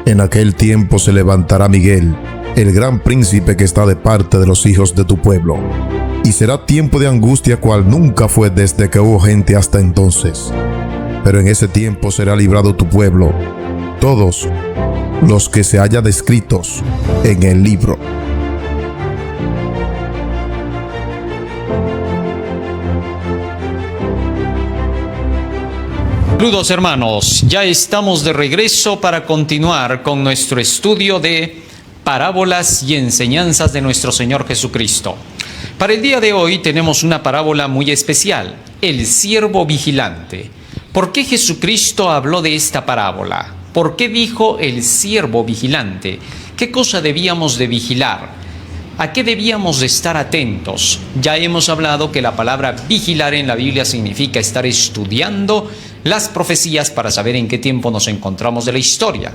En aquel tiempo se levantará Miguel, el gran príncipe que está de parte de los hijos de tu pueblo. Y será tiempo de angustia cual nunca fue desde que hubo gente hasta entonces. Pero en ese tiempo será librado tu pueblo, todos los que se hayan descritos en el libro. Saludos hermanos, ya estamos de regreso para continuar con nuestro estudio de parábolas y enseñanzas de nuestro Señor Jesucristo. Para el día de hoy tenemos una parábola muy especial, el siervo vigilante. ¿Por qué Jesucristo habló de esta parábola? ¿Por qué dijo el siervo vigilante? ¿Qué cosa debíamos de vigilar? ¿A qué debíamos de estar atentos? Ya hemos hablado que la palabra vigilar en la Biblia significa estar estudiando las profecías para saber en qué tiempo nos encontramos de la historia.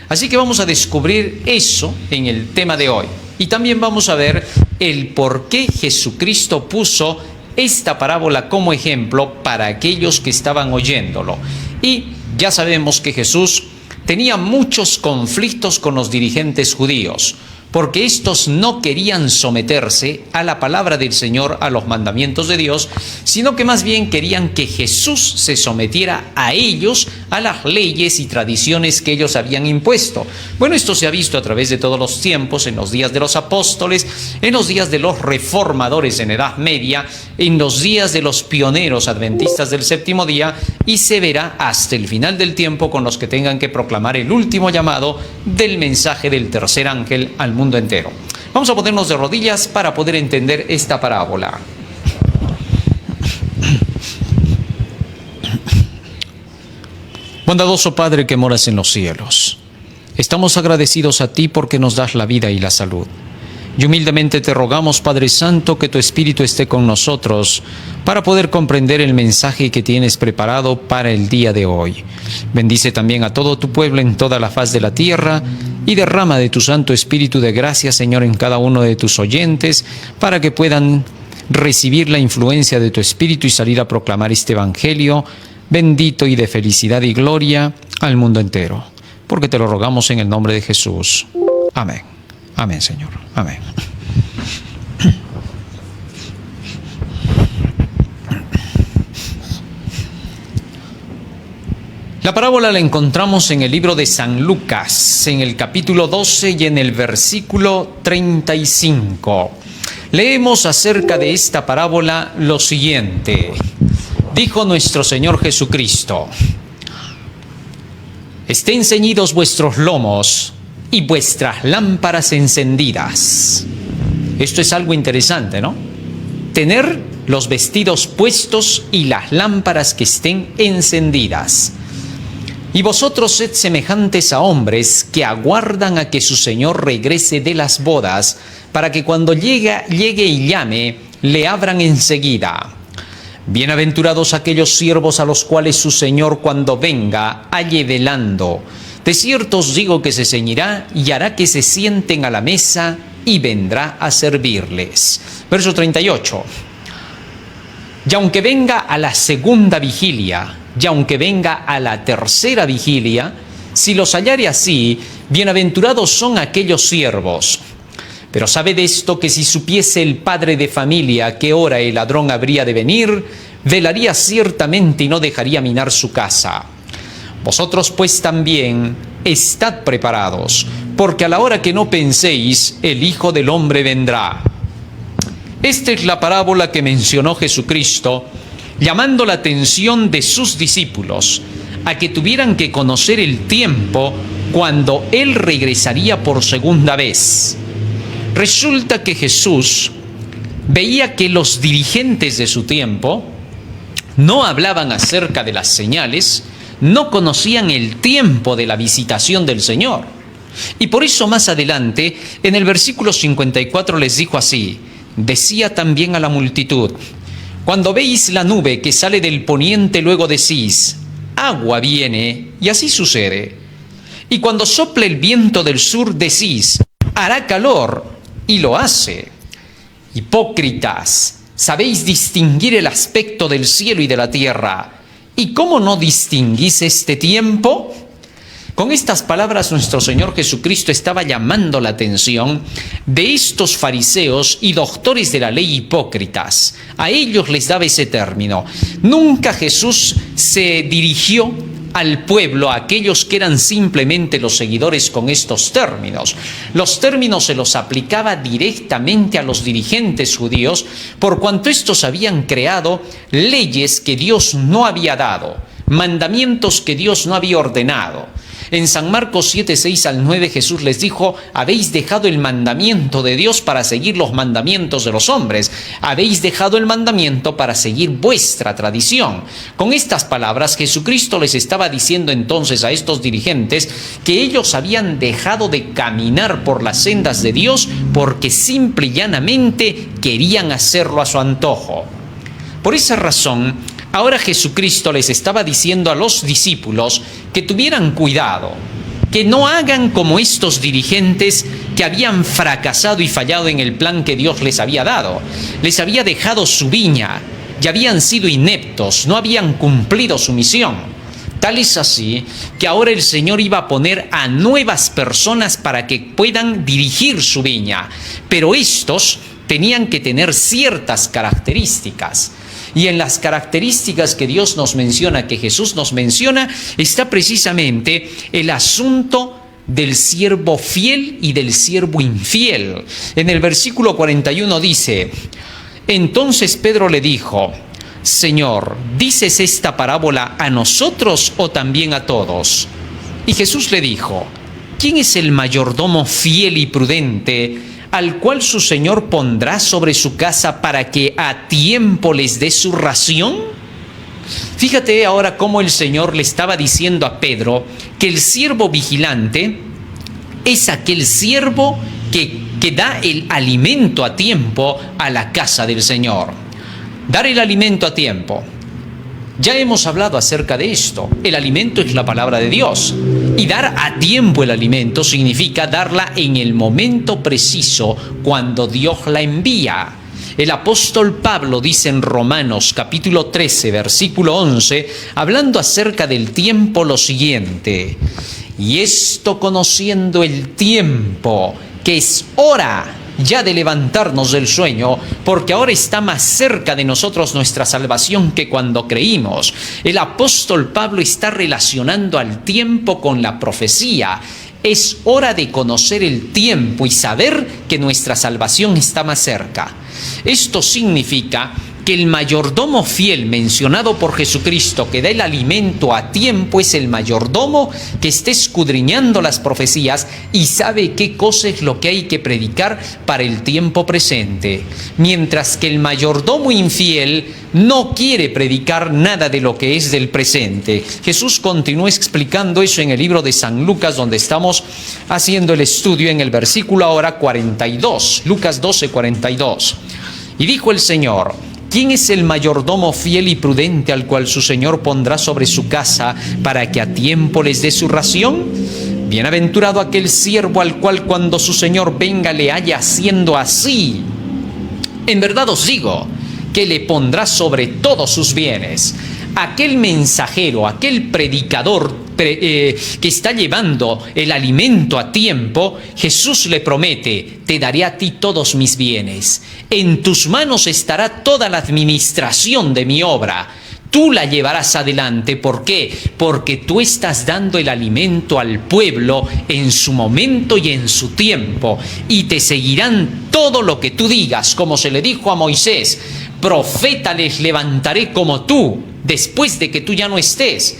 Así que vamos a descubrir eso en el tema de hoy. Y también vamos a ver el por qué Jesucristo puso esta parábola como ejemplo para aquellos que estaban oyéndolo. Y ya sabemos que Jesús tenía muchos conflictos con los dirigentes judíos, porque estos no querían someterse a la palabra del Señor, a los mandamientos de Dios, sino que más bien querían que Jesús se sometiera a ellos, a las leyes y tradiciones que ellos habían impuesto. Bueno, esto se ha visto a través de todos los tiempos, en los días de los apóstoles, en los días de los reformadores en Edad Media, en los días de los pioneros adventistas del séptimo día, y se verá hasta el final del tiempo con los que tengan que proclamar el último llamado del mensaje del tercer ángel al mundo entero. Vamos a ponernos de rodillas para poder entender esta parábola. Bondadoso Padre que moras en los cielos, estamos agradecidos a ti porque nos das la vida y la salud. Y humildemente te rogamos, Padre Santo, que tu Espíritu esté con nosotros para poder comprender el mensaje que tienes preparado para el día de hoy. Bendice también a todo tu pueblo en toda la faz de la tierra y derrama de tu Santo Espíritu de gracia, Señor, en cada uno de tus oyentes, para que puedan recibir la influencia de tu Espíritu y salir a proclamar este Evangelio bendito y de felicidad y gloria al mundo entero. Porque te lo rogamos en el nombre de Jesús. Amén. Amén, Señor. Amén. La parábola la encontramos en el libro de San Lucas, en el capítulo 12 y en el versículo 35. Leemos acerca de esta parábola lo siguiente. Dijo nuestro Señor Jesucristo: estén ceñidos vuestros lomos y vuestras lámparas encendidas. Esto es algo interesante, ¿no? Tener los vestidos puestos y las lámparas que estén encendidas. Y vosotros sed semejantes a hombres que aguardan a que su Señor regrese de las bodas, para que cuando llegue y llame, le abran enseguida. Bienaventurados aquellos siervos a los cuales su Señor cuando venga halle velando. De cierto os digo que se ceñirá y hará que se sienten a la mesa y vendrá a servirles. Verso 38. Y aunque venga a la segunda vigilia, y aunque venga a la tercera vigilia, si los hallare así, bienaventurados son aquellos siervos. Pero sabed esto, que si supiese el padre de familia a qué hora el ladrón habría de venir, velaría ciertamente y no dejaría minar su casa. Vosotros pues también estad preparados, porque a la hora que no penséis, el Hijo del Hombre vendrá. Esta es la parábola que mencionó Jesucristo, llamando la atención de sus discípulos a que tuvieran que conocer el tiempo cuando Él regresaría por segunda vez. Resulta que Jesús veía que los dirigentes de su tiempo no hablaban acerca de las señales, no conocían el tiempo de la visitación del Señor. Y por eso más adelante, en el versículo 54 les dijo así: decía también a la multitud: cuando veis la nube que sale del poniente, luego decís: agua viene, y así sucede. Y cuando sople el viento del sur, decís: hará calor, y lo hace. Hipócritas, sabéis distinguir el aspecto del cielo y de la tierra, ¿y cómo no distinguís este tiempo? Con estas palabras nuestro Señor Jesucristo estaba llamando la atención de estos fariseos y doctores de la ley hipócritas. A ellos les daba ese término. Nunca Jesús se dirigió al pueblo, a aquellos que eran simplemente los seguidores, con estos términos. Los términos se los aplicaba directamente a los dirigentes judíos, por cuanto estos habían creado leyes que Dios no había dado, mandamientos que Dios no había ordenado. En San Marcos 7, 6 al 9 Jesús les dijo: habéis dejado el mandamiento de Dios para seguir los mandamientos de los hombres, habéis dejado el mandamiento para seguir vuestra tradición. Con estas palabras Jesucristo les estaba diciendo entonces a estos dirigentes que ellos habían dejado de caminar por las sendas de Dios porque simple y llanamente querían hacerlo a su antojo. Por esa razón, ahora Jesucristo les estaba diciendo a los discípulos que tuvieran cuidado, que no hagan como estos dirigentes que habían fracasado y fallado en el plan que Dios les había dado. Les había dejado su viña y habían sido ineptos, no habían cumplido su misión. Tal es así que ahora el Señor iba a poner a nuevas personas para que puedan dirigir su viña, pero estos tenían que tener ciertas características. Y en las características que Dios nos menciona, que Jesús nos menciona, está precisamente el asunto del siervo fiel y del siervo infiel. En el versículo 41 dice: entonces Pedro le dijo: Señor, ¿dices esta parábola a nosotros o también a todos? Y Jesús le dijo: ¿quién es el mayordomo fiel y prudente, al cual su señor pondrá sobre su casa para que a tiempo les dé su ración? Fíjate ahora cómo el Señor le estaba diciendo a Pedro que el siervo vigilante es aquel siervo que da el alimento a tiempo a la casa del Señor. Dar el alimento a tiempo. Ya hemos hablado acerca de esto. El alimento es la palabra de Dios. Y dar a tiempo el alimento significa darla en el momento preciso, cuando Dios la envía. El apóstol Pablo dice en Romanos capítulo 13, versículo 11, hablando acerca del tiempo, lo siguiente: y esto conociendo el tiempo, que es hora ya de levantarnos del sueño, porque ahora está más cerca de nosotros nuestra salvación que cuando creímos. El apóstol Pablo está relacionando al tiempo con la profecía. Es hora de conocer el tiempo y saber que nuestra salvación está más cerca. Esto significa que el mayordomo fiel mencionado por Jesucristo, que da el alimento a tiempo, es el mayordomo que está escudriñando las profecías y sabe qué cosa es lo que hay que predicar para el tiempo presente. Mientras que el mayordomo infiel no quiere predicar nada de lo que es del presente. Jesús continúa explicando eso en el libro de San Lucas, donde estamos haciendo el estudio, en el versículo ahora 42, Lucas 12, 42. Y dijo el Señor: ¿quién es el mayordomo fiel y prudente al cual su señor pondrá sobre su casa para que a tiempo les dé su ración? Bienaventurado aquel siervo al cual cuando su señor venga le haya haciendo así. En verdad os digo que le pondrá sobre todos sus bienes. Aquel mensajero, aquel predicador que está llevando el alimento a tiempo, Jesús le promete: te daré a ti todos mis bienes. En tus manos estará toda la administración de mi obra. Tú la llevarás adelante. ¿Por qué? Porque tú estás dando el alimento al pueblo en su momento y en su tiempo. Y te seguirán todo lo que tú digas, como se le dijo a Moisés: profeta les levantaré como tú, después de que tú ya no estés.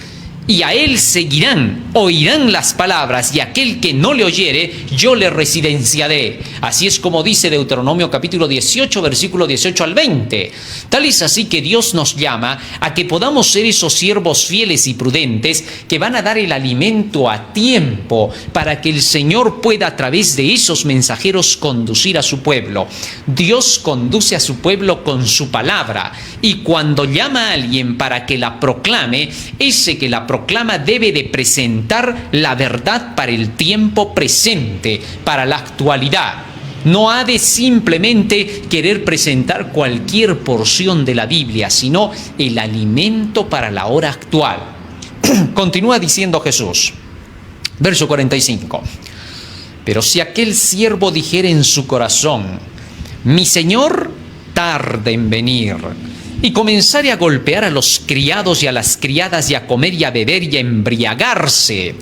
Y a él seguirán, oirán las palabras, y aquel que no le oyere, yo le residenciaré. Así es como dice Deuteronomio capítulo 18, versículo 18 al 20. Tal es así que Dios nos llama a que podamos ser esos siervos fieles y prudentes que van a dar el alimento a tiempo para que el Señor pueda a través de esos mensajeros conducir a su pueblo. Dios conduce a su pueblo con su palabra, y cuando llama a alguien para que la proclame, ese que la proclama debe de presentar la verdad para el tiempo presente, para la actualidad. No ha de simplemente querer presentar cualquier porción de la Biblia, sino el alimento para la hora actual. Continúa diciendo Jesús: Verso 45. Pero si aquel siervo dijere en su corazón, mi señor tarda en venir, y comenzare a golpear a los criados y a las criadas y a comer y a beber y a embriagarse,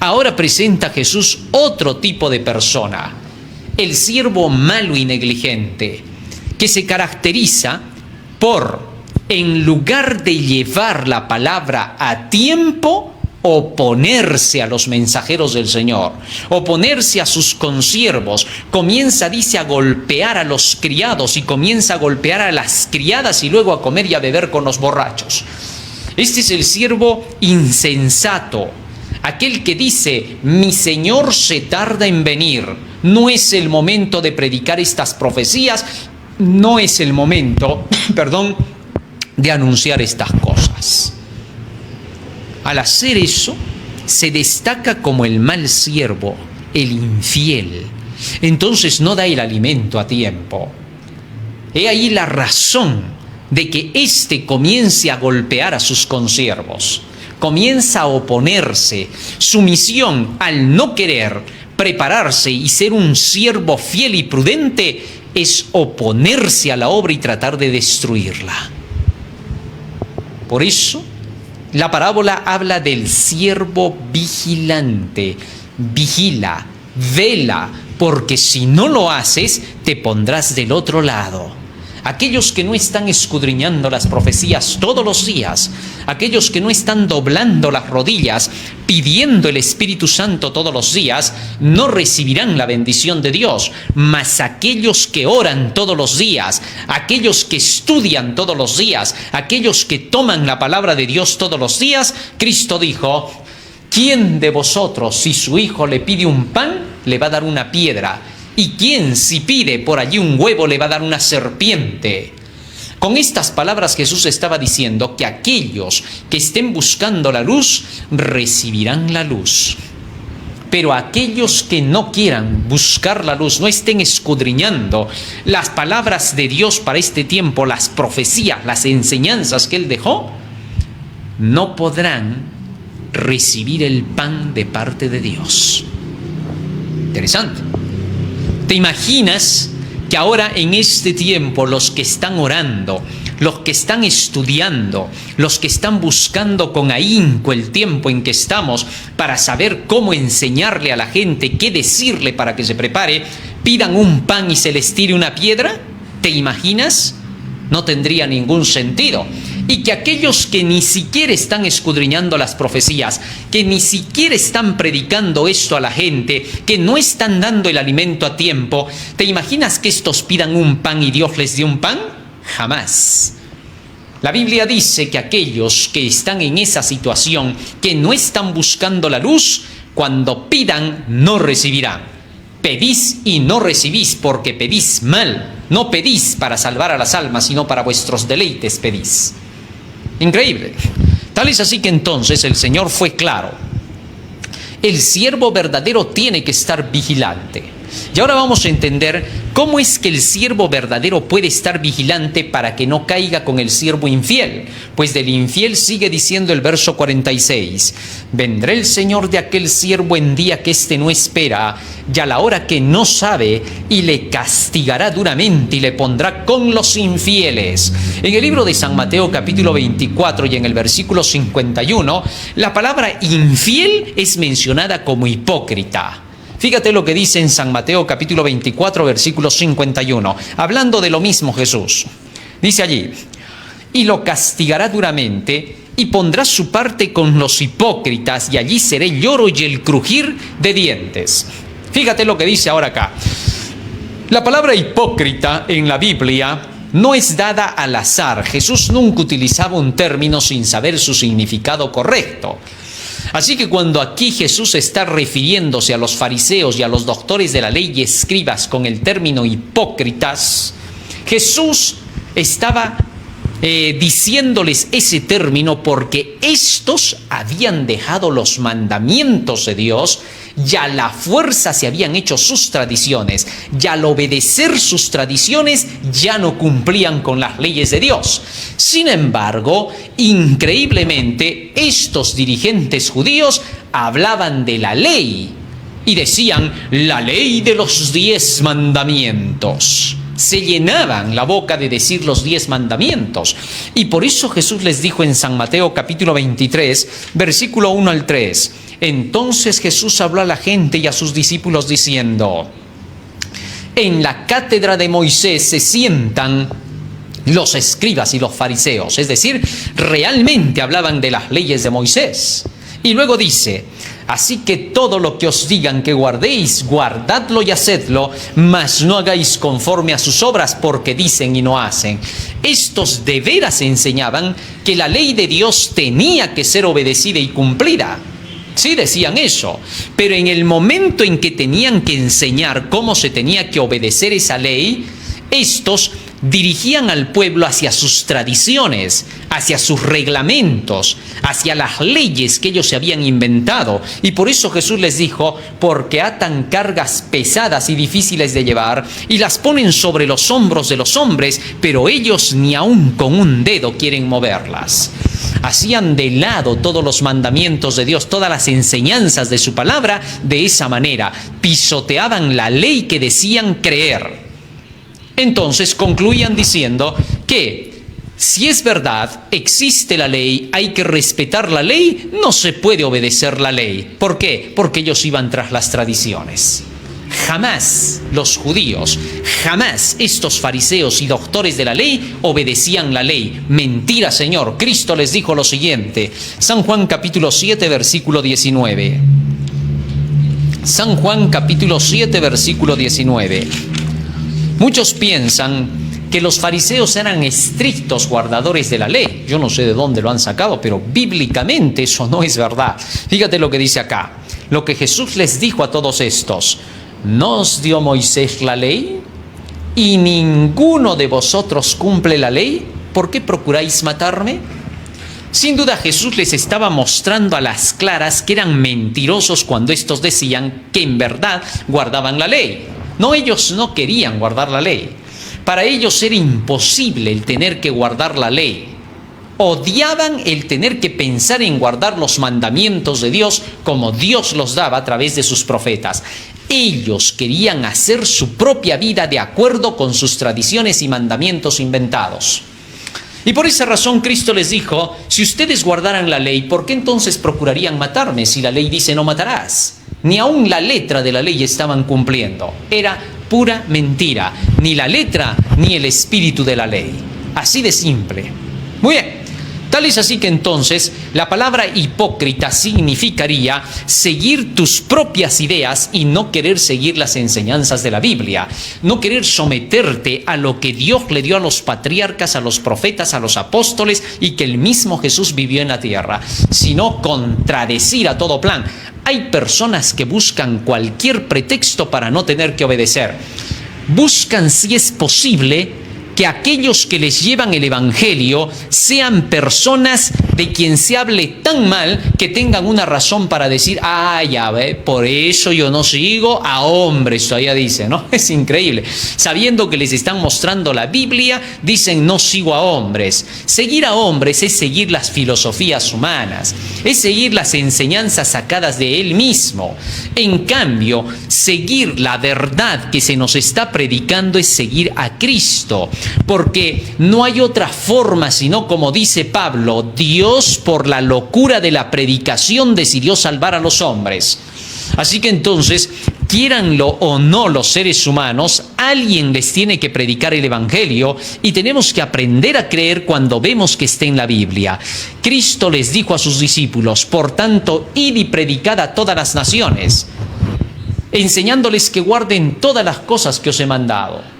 ahora presenta Jesús otro tipo de persona, el siervo malo y negligente, que se caracteriza por, en lugar de llevar la palabra a tiempo, oponerse a los mensajeros del Señor, oponerse a sus consiervos. Comienza, dice, a golpear a los criados y comienza a golpear a las criadas y luego a comer y a beber con los borrachos. Este es el siervo insensato, aquel que dice, mi Señor se tarda en venir, no es el momento de predicar estas profecías, no es el momento, de anunciar estas cosas. Al hacer eso, se destaca como el mal siervo, el infiel. Entonces no da el alimento a tiempo. He ahí la razón de que éste comience a golpear a sus consiervos. Comienza a oponerse. Su misión, al no querer prepararse y ser un siervo fiel y prudente, es oponerse a la obra y tratar de destruirla. Por eso, la parábola habla del siervo vigilante. Vigila, vela, porque si no lo haces, te pondrás del otro lado. Aquellos que no están escudriñando las profecías todos los días, aquellos que no están doblando las rodillas, pidiendo el Espíritu Santo todos los días, no recibirán la bendición de Dios. Mas aquellos que oran todos los días, aquellos que estudian todos los días, aquellos que toman la palabra de Dios todos los días, Cristo dijo, ¿quién de vosotros, si su hijo le pide un pan, le va a dar una piedra? ¿Y quién, si pide por allí un huevo, le va a dar una serpiente? Con estas palabras Jesús estaba diciendo que aquellos que estén buscando la luz, recibirán la luz. Pero aquellos que no quieran buscar la luz, no estén escudriñando las palabras de Dios para este tiempo, las profecías, las enseñanzas que Él dejó, no podrán recibir el pan de parte de Dios. Interesante. ¿Te imaginas que ahora en este tiempo los que están orando, los que están estudiando, los que están buscando con ahínco el tiempo en que estamos para saber cómo enseñarle a la gente, qué decirle para que se prepare, pidan un pan y se les tire una piedra? ¿Te imaginas? No tendría ningún sentido. Y que aquellos que ni siquiera están escudriñando las profecías, que ni siquiera están predicando esto a la gente, que no están dando el alimento a tiempo, ¿te imaginas que estos pidan un pan y Dios les dé un pan? Jamás. La Biblia dice que aquellos que están en esa situación, que no están buscando la luz, cuando pidan no recibirán. Pedís y no recibís porque pedís mal. No pedís para salvar a las almas, sino para vuestros deleites pedís. Increíble. Tal es así que entonces el Señor fue claro. El siervo verdadero tiene que estar vigilante. Y ahora vamos a entender cómo es que el siervo verdadero puede estar vigilante para que no caiga con el siervo infiel. Pues del infiel sigue diciendo el verso 46. Vendrá el Señor de aquel siervo en día que éste no espera, y a la hora que no sabe, y le castigará duramente y le pondrá con los infieles. En el libro de San Mateo capítulo 24 y en el versículo 51, la palabra infiel es mencionada como hipócrita. Fíjate lo que dice en San Mateo capítulo 24, versículo 51, hablando de lo mismo Jesús. Dice allí, y lo castigará duramente y pondrá su parte con los hipócritas y allí será el lloro y el crujir de dientes. Fíjate lo que dice ahora acá. La palabra hipócrita en la Biblia no es dada al azar. Jesús nunca utilizaba un término sin saber su significado correcto. Así que cuando aquí Jesús está refiriéndose a los fariseos y a los doctores de la ley y escribas con el término hipócritas, Jesús estaba diciéndoles ese término porque estos habían dejado los mandamientos de Dios y a la fuerza se habían hecho sus tradiciones, y al obedecer sus tradiciones ya no cumplían con las leyes de Dios. Sin embargo, increíblemente, estos dirigentes judíos hablaban de la ley y decían la ley de los 10 mandamientos. Se llenaban la boca de decir los 10 mandamientos. Y por eso Jesús les dijo en San Mateo capítulo 23, versículo 1 al 3. Entonces Jesús habló a la gente y a sus discípulos diciendo: en la cátedra de Moisés se sientan los escribas y los fariseos, es decir, realmente hablaban de las leyes de Moisés. Y luego dice: así que todo lo que os digan que guardéis, guardadlo y hacedlo, mas no hagáis conforme a sus obras, porque dicen y no hacen. Estos de veras enseñaban que la ley de Dios tenía que ser obedecida y cumplida. Sí, decían eso, pero en el momento en que tenían que enseñar cómo se tenía que obedecer esa ley, estos dirigían al pueblo hacia sus tradiciones, hacia sus reglamentos, hacia las leyes que ellos se habían inventado. Y por eso Jesús les dijo: porque atan cargas pesadas y difíciles de llevar y las ponen sobre los hombros de los hombres, pero ellos ni aun con un dedo quieren moverlas. Hacían de lado todos los mandamientos de Dios, todas las enseñanzas de su palabra de esa manera. Pisoteaban la ley que decían creer. Entonces concluían diciendo que si es verdad, existe la ley, hay que respetar la ley, no se puede obedecer la ley. ¿Por qué? Porque ellos iban tras las tradiciones. Jamás los judíos, jamás estos fariseos y doctores de la ley obedecían la ley. Mentira, Señor. Cristo les dijo lo siguiente. San Juan capítulo 7, versículo 19. San Juan capítulo 7, versículo 19. Muchos piensan que los fariseos eran estrictos guardadores de la ley. Yo no sé de dónde lo han sacado, pero bíblicamente eso no es verdad. Fíjate lo que dice acá. Lo que Jesús les dijo a todos estos: ¿no os dio Moisés la ley? ¿Y ninguno de vosotros cumple la ley? ¿Por qué procuráis matarme? Sin duda Jesús les estaba mostrando a las claras que eran mentirosos cuando estos decían que en verdad guardaban la ley. No, ellos no querían guardar la ley. Para ellos era imposible el tener que guardar la ley. Odiaban el tener que pensar en guardar los mandamientos de Dios como Dios los daba a través de sus profetas. Ellos querían hacer su propia vida de acuerdo con sus tradiciones y mandamientos inventados. Y por esa razón Cristo les dijo: si ustedes guardaran la ley, ¿por qué entonces procurarían matarme si la ley dice no matarás? Ni aún la letra de la ley estaban cumpliendo. Era pura mentira. Ni la letra ni el espíritu de la ley. Así de simple. Muy bien. Tal es así que entonces la palabra hipócrita significaría seguir tus propias ideas y no querer seguir las enseñanzas de la Biblia. No querer someterte a lo que Dios le dio a los patriarcas, a los profetas, a los apóstoles y que el mismo Jesús vivió en la tierra, sino contradecir a todo plan. Hay personas que buscan cualquier pretexto para no tener que obedecer. Buscan, si es posible, que aquellos que les llevan el evangelio sean personas de quien se hable tan mal que tengan una razón para decir: ah, ya ve, por eso yo no sigo a hombres, todavía dicen, ¿no? Es increíble. Sabiendo que les están mostrando la Biblia, dicen: no sigo a hombres. Seguir a hombres es seguir las filosofías humanas, es seguir las enseñanzas sacadas de él mismo. En cambio, seguir la verdad que se nos está predicando es seguir a Cristo. Porque no hay otra forma sino, como dice Pablo, Dios por la locura de la predicación decidió salvar a los hombres. Así que entonces, quieranlo o no los seres humanos, alguien les tiene que predicar el evangelio y tenemos que aprender a creer cuando vemos que está en la Biblia. Cristo les dijo a sus discípulos: por tanto, id y predicad a todas las naciones, enseñándoles que guarden todas las cosas que os he mandado.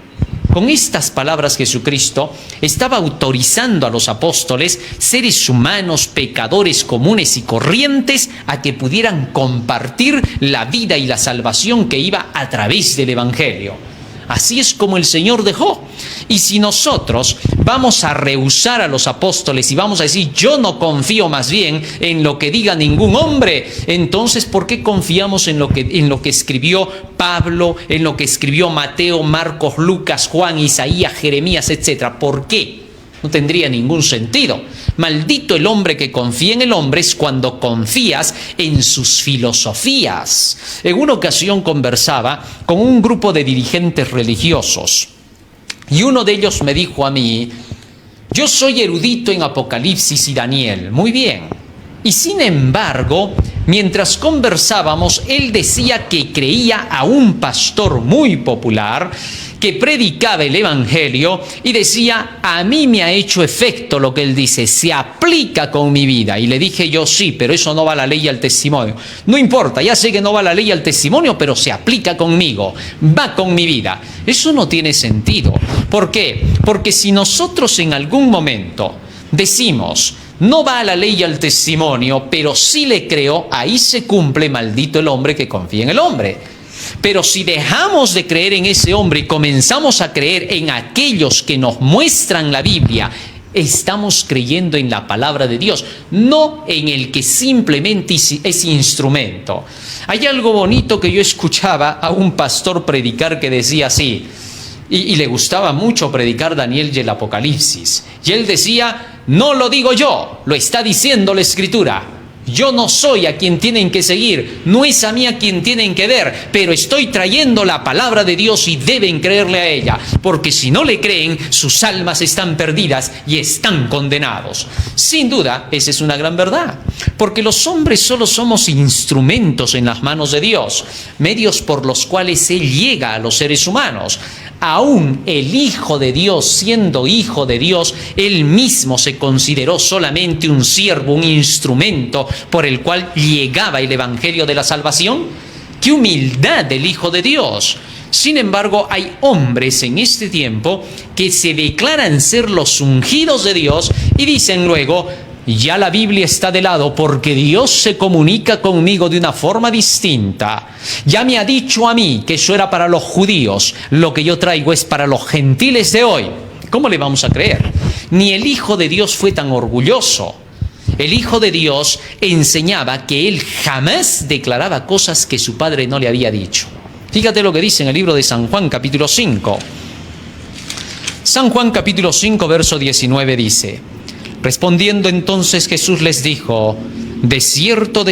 Con estas palabras Jesucristo estaba autorizando a los apóstoles, seres humanos, pecadores comunes y corrientes, a que pudieran compartir la vida y la salvación que iba a través del evangelio. Así es como el Señor dejó. Y si nosotros vamos a rehusar a los apóstoles y vamos a decir, yo no confío más bien en lo que diga ningún hombre, entonces ¿por qué confiamos en lo que escribió Pablo, en lo que escribió Mateo, Marcos, Lucas, Juan, Isaías, Jeremías, etcétera? ¿Por qué? No tendría ningún sentido. Maldito el hombre que confía en el hombre es cuando confías en sus filosofías. En una ocasión conversaba con un grupo de dirigentes religiosos y uno de ellos me dijo a mí, yo soy erudito en Apocalipsis y Daniel. Muy bien. Y sin embargo, mientras conversábamos, él decía que creía a un pastor muy popular que predicaba el evangelio y decía, a mí me ha hecho efecto lo que él dice, se aplica con mi vida. Y le dije yo, sí, pero eso no va a la ley y al testimonio. No importa, ya sé que no va a la ley y al testimonio, pero se aplica conmigo, va con mi vida. Eso no tiene sentido. ¿Por qué? Porque si nosotros en algún momento decimos, no va a la ley y al testimonio, pero sí le creo, ahí se cumple, maldito el hombre que confía en el hombre. Pero si dejamos de creer en ese hombre y comenzamos a creer en aquellos que nos muestran la Biblia, estamos creyendo en la palabra de Dios, no en el que simplemente es instrumento. Hay algo bonito que yo escuchaba a un pastor predicar que decía así, y le gustaba mucho predicar Daniel y el Apocalipsis. Y él decía, no lo digo yo, lo está diciendo la Escritura. Yo no soy a quien tienen que seguir, no es a mí a quien tienen que ver, pero estoy trayendo la palabra de Dios y deben creerle a ella, porque si no le creen, sus almas están perdidas y están condenados. Sin duda, esa es una gran verdad, porque los hombres solo somos instrumentos en las manos de Dios, medios por los cuales Él llega a los seres humanos. Aún el Hijo de Dios, siendo Hijo de Dios, Él mismo se consideró solamente un siervo, un instrumento por el cual llegaba el Evangelio de la salvación. ¡Qué humildad del Hijo de Dios! Sin embargo, hay hombres en este tiempo que se declaran ser los ungidos de Dios y dicen luego, ya la Biblia está de lado porque Dios se comunica conmigo de una forma distinta. Ya me ha dicho a mí que eso era para los judíos, lo que yo traigo es para los gentiles de hoy. ¿Cómo le vamos a creer? Ni el Hijo de Dios fue tan orgulloso. El Hijo de Dios enseñaba que Él jamás declaraba cosas que su Padre no le había dicho. Fíjate lo que dice en el libro de San Juan, capítulo 5. San Juan, capítulo 5, verso 19 dice, respondiendo entonces Jesús les dijo, de cierto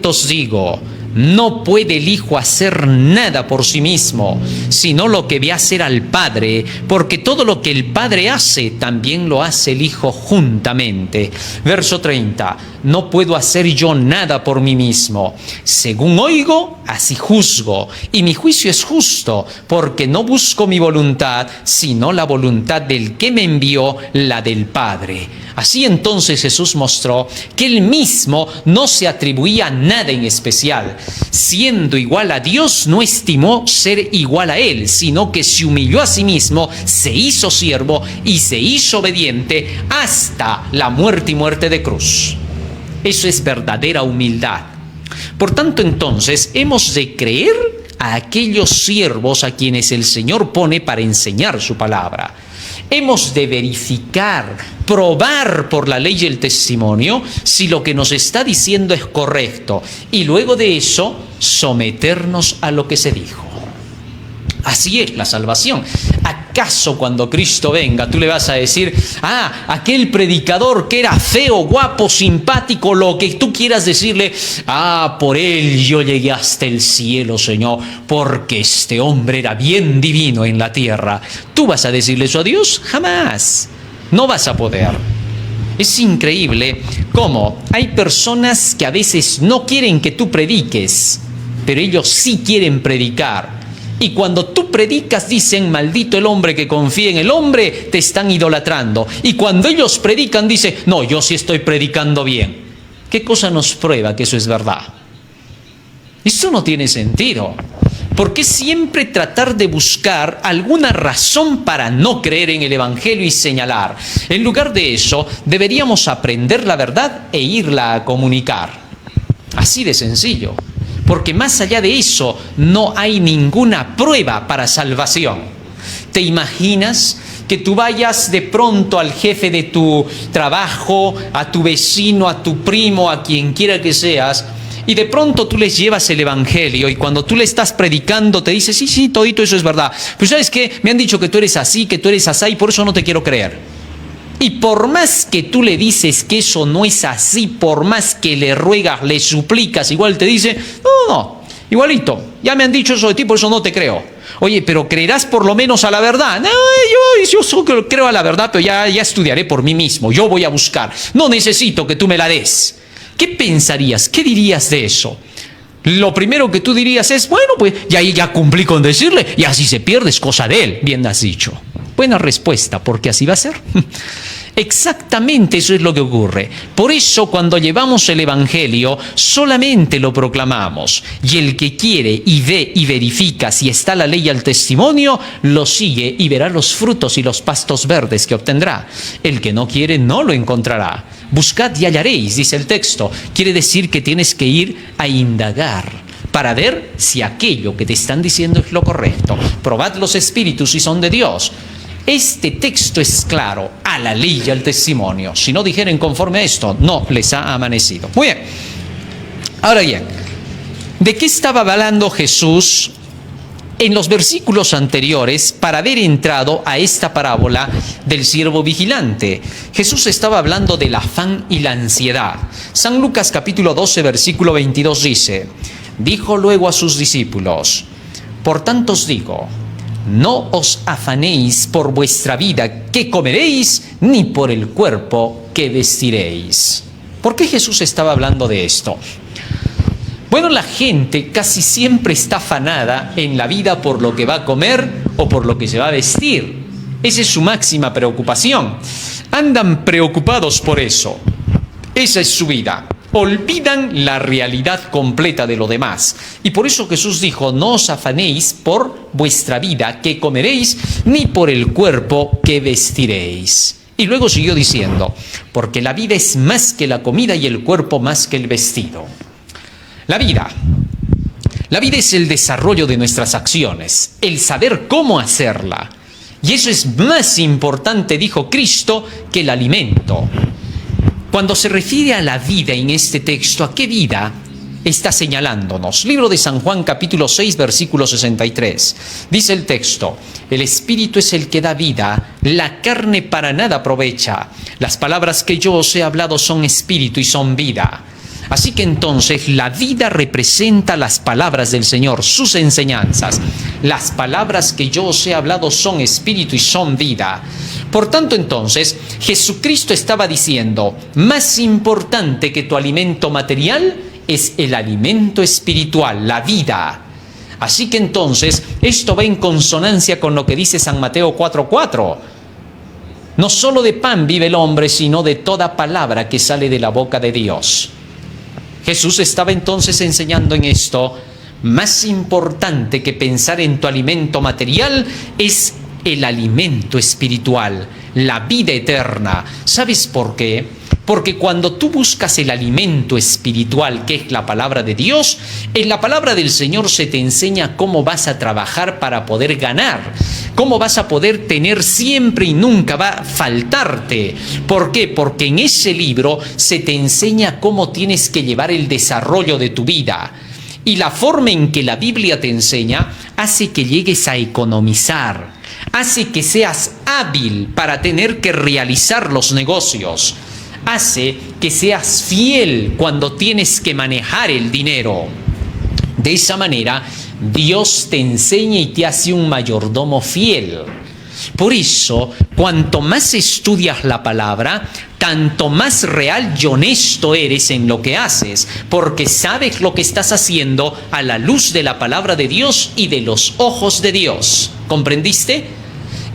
os digo, no puede el Hijo hacer nada por sí mismo, sino lo que ve hacer al Padre, porque todo lo que el Padre hace, también lo hace el Hijo juntamente. Verso 30, no puedo hacer yo nada por mí mismo. Según oigo, así juzgo, y mi juicio es justo, porque no busco mi voluntad, sino la voluntad del que me envió, la del Padre. Así entonces Jesús mostró que Él mismo no se atribuía nada en especial. Siendo igual a Dios, no estimó ser igual a Él, sino que se humilló a sí mismo, se hizo siervo y se hizo obediente hasta la muerte y muerte de cruz. Eso es verdadera humildad. Por tanto, entonces, hemos de creer a aquellos siervos a quienes el Señor pone para enseñar su palabra. Hemos de verificar, probar por la ley y el testimonio si lo que nos está diciendo es correcto y luego de eso someternos a lo que se dijo. Así es la salvación. ¿Acaso cuando Cristo venga tú le vas a decir, aquel predicador que era feo, guapo, simpático, lo que tú quieras decirle, por él yo llegué hasta el cielo, Señor, porque este hombre era bien divino en la tierra? ¿Tú vas a decirle eso a Dios? Jamás. No vas a poder. Es increíble cómo hay personas que a veces no quieren que tú prediques, pero ellos sí quieren predicar. Y cuando tú predicas dicen, maldito el hombre que confía en el hombre, te están idolatrando. Y cuando ellos predican dicen, no, yo sí estoy predicando bien. ¿Qué cosa nos prueba que eso es verdad? Esto no tiene sentido. ¿Por qué siempre tratar de buscar alguna razón para no creer en el Evangelio y señalar? En lugar de eso, deberíamos aprender la verdad e irla a comunicar. Así de sencillo. Porque más allá de eso, no hay ninguna prueba para salvación. ¿Te imaginas que tú vayas de pronto al jefe de tu trabajo, a tu vecino, a tu primo, a quien quiera que seas, y de pronto tú les llevas el evangelio y cuando tú le estás predicando te dice, sí, todito eso es verdad. Pues ¿sabes qué? Me han dicho que tú eres así, que tú eres así y por eso no te quiero creer. Y por más que tú le dices que eso no es así, por más que le ruegas, le suplicas, igual te dice, no, igualito, ya me han dicho eso de ti, por eso no te creo. Oye, pero creerás por lo menos a la verdad. No, yo solo creo a la verdad, pero ya estudiaré por mí mismo, yo voy a buscar. No necesito que tú me la des. ¿Qué pensarías? ¿Qué dirías de eso? Lo primero que tú dirías es, bueno, pues ya cumplí con decirle, y así se pierde, es cosa de él. Bien has dicho. Buena respuesta, porque así va a ser. Exactamente eso es lo que ocurre. Por eso cuando llevamos el evangelio solamente lo proclamamos y el que quiere y ve y verifica si está la ley y el testimonio, lo sigue y verá los frutos y los pastos verdes que obtendrá. El que no quiere no lo encontrará. Buscad y hallaréis, dice el texto. Quiere decir que tienes que ir a indagar para ver si aquello que te están diciendo es lo correcto. Probad los espíritus si son de Dios. Este texto es claro, a la ley y al testimonio. Si no dijeren conforme a esto, no les ha amanecido. Muy bien. Ahora bien, ¿de qué estaba hablando Jesús en los versículos anteriores para haber entrado a esta parábola del siervo vigilante? Jesús estaba hablando del afán y la ansiedad. San Lucas capítulo 12, versículo 22 dice, dijo luego a sus discípulos, por tanto os digo, no os afanéis por vuestra vida, qué comeréis, ni por el cuerpo, qué vestiréis. ¿Por qué Jesús estaba hablando de esto? Bueno, la gente casi siempre está afanada en la vida por lo que va a comer o por lo que se va a vestir. Esa es su máxima preocupación. Andan preocupados por eso. Esa es su vida. Olvidan la realidad completa de lo demás. Y por eso Jesús dijo, no os afanéis por vuestra vida, qué comeréis, ni por el cuerpo, qué vestiréis. Y luego siguió diciendo, porque la vida es más que la comida y el cuerpo más que el vestido. La vida es el desarrollo de nuestras acciones, el saber cómo hacerla. Y eso es más importante, dijo Cristo, que el alimento. Cuando se refiere a la vida en este texto, ¿a qué vida está señalándonos? Libro de San Juan, capítulo 6, versículo 63. Dice el texto, el espíritu es el que da vida, la carne para nada aprovecha. Las palabras que yo os he hablado son espíritu y son vida. Así que entonces la vida representa las palabras del Señor, sus enseñanzas. Las palabras que yo os he hablado son espíritu y son vida. Por tanto entonces, Jesucristo estaba diciendo, más importante que tu alimento material es el alimento espiritual, la vida. Así que entonces, esto va en consonancia con lo que dice San Mateo 4:4. No solo de pan vive el hombre, sino de toda palabra que sale de la boca de Dios. Jesús estaba entonces enseñando en esto, más importante que pensar en tu alimento material es el alimento espiritual, la vida eterna. ¿Sabes por qué? Porque cuando tú buscas el alimento espiritual, que es la palabra de Dios, en la palabra del Señor se te enseña cómo vas a trabajar para poder ganar, cómo vas a poder tener siempre y nunca va a faltarte. ¿Por qué? Porque en ese libro se te enseña cómo tienes que llevar el desarrollo de tu vida. Y la forma en que la Biblia te enseña hace que llegues a economizar, hace que seas hábil para tener que realizar los negocios, hace que seas fiel cuando tienes que manejar el dinero. De esa manera, Dios te enseña y te hace un mayordomo fiel. Por eso, cuanto más estudias la palabra, tanto más real y honesto eres en lo que haces, porque sabes lo que estás haciendo a la luz de la palabra de Dios y de los ojos de Dios. ¿Comprendiste?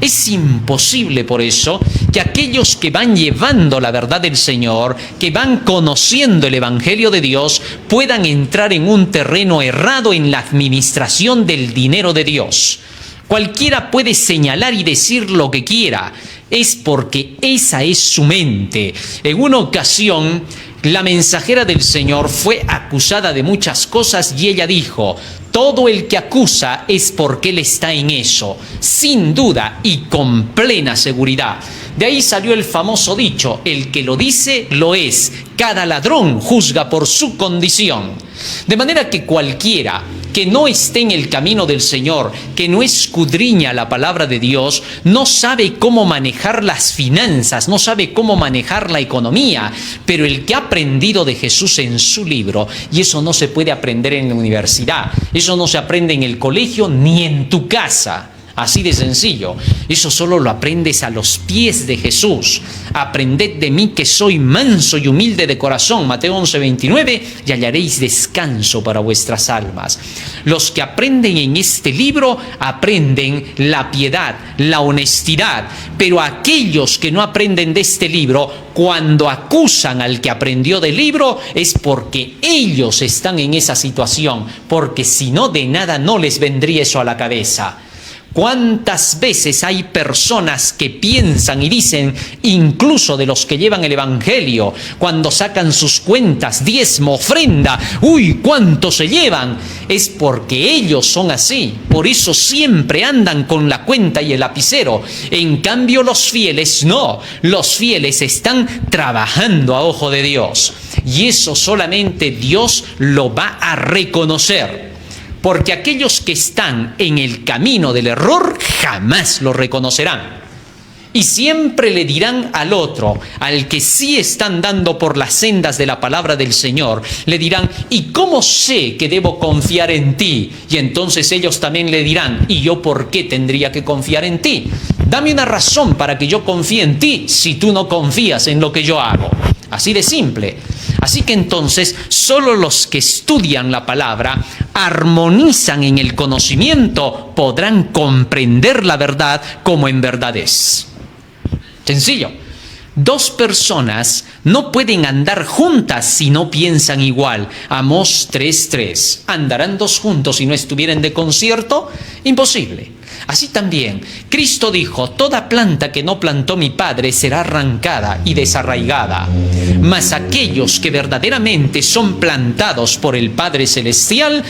Es imposible por eso que aquellos que van llevando la verdad del Señor, que van conociendo el Evangelio de Dios, puedan entrar en un terreno errado en la administración del dinero de Dios. Cualquiera puede señalar y decir lo que quiera, es porque esa es su mente. En una ocasión, la mensajera del Señor fue acusada de muchas cosas y ella dijo: todo el que acusa es porque él está en eso, sin duda y con plena seguridad. De ahí salió el famoso dicho: el que lo dice, lo es. Cada ladrón juzga por su condición. De manera que cualquiera que no esté en el camino del Señor, que no escudriña la palabra de Dios, no sabe cómo manejar las finanzas, no sabe cómo manejar la economía. Pero el que ha aprendido de Jesús en su libro, y eso no se puede aprender en la universidad, eso no se aprende en el colegio ni en tu casa. Así de sencillo. Eso solo lo aprendes a los pies de Jesús. Aprended de mí que soy manso y humilde de corazón, Mateo 11:29, y hallaréis descanso para vuestras almas. Los que aprenden en este libro aprenden la piedad, la honestidad, pero aquellos que no aprenden de este libro, cuando acusan al que aprendió del libro, es porque ellos están en esa situación, porque si no, de nada no les vendría eso a la cabeza. ¿Cuántas veces hay personas que piensan y dicen, incluso de los que llevan el Evangelio, cuando sacan sus cuentas, diezmo, ofrenda, ¡uy, cuánto se llevan! Es porque ellos son así, por eso siempre andan con la cuenta y el lapicero. En cambio los fieles no, los fieles están trabajando a ojo de Dios. Y eso solamente Dios lo va a reconocer. Porque aquellos que están en el camino del error jamás lo reconocerán. Y siempre le dirán al otro, al que sí están dando por las sendas de la palabra del Señor, le dirán: ¿y cómo sé que debo confiar en ti? Y entonces ellos también le dirán: ¿y yo por qué tendría que confiar en ti? Dame una razón para que yo confíe en ti si tú no confías en lo que yo hago. Así de simple. Así que entonces solo los que estudian la palabra, armonizan en el conocimiento, podrán comprender la verdad como en verdad es. Sencillo. Dos personas no pueden andar juntas si no piensan igual. Amós 3:3. ¿Andarán dos juntos si no estuvieran de concierto? Imposible. Así también, Cristo dijo: toda planta que no plantó mi Padre será arrancada y desarraigada. Mas aquellos que verdaderamente son plantados por el Padre Celestial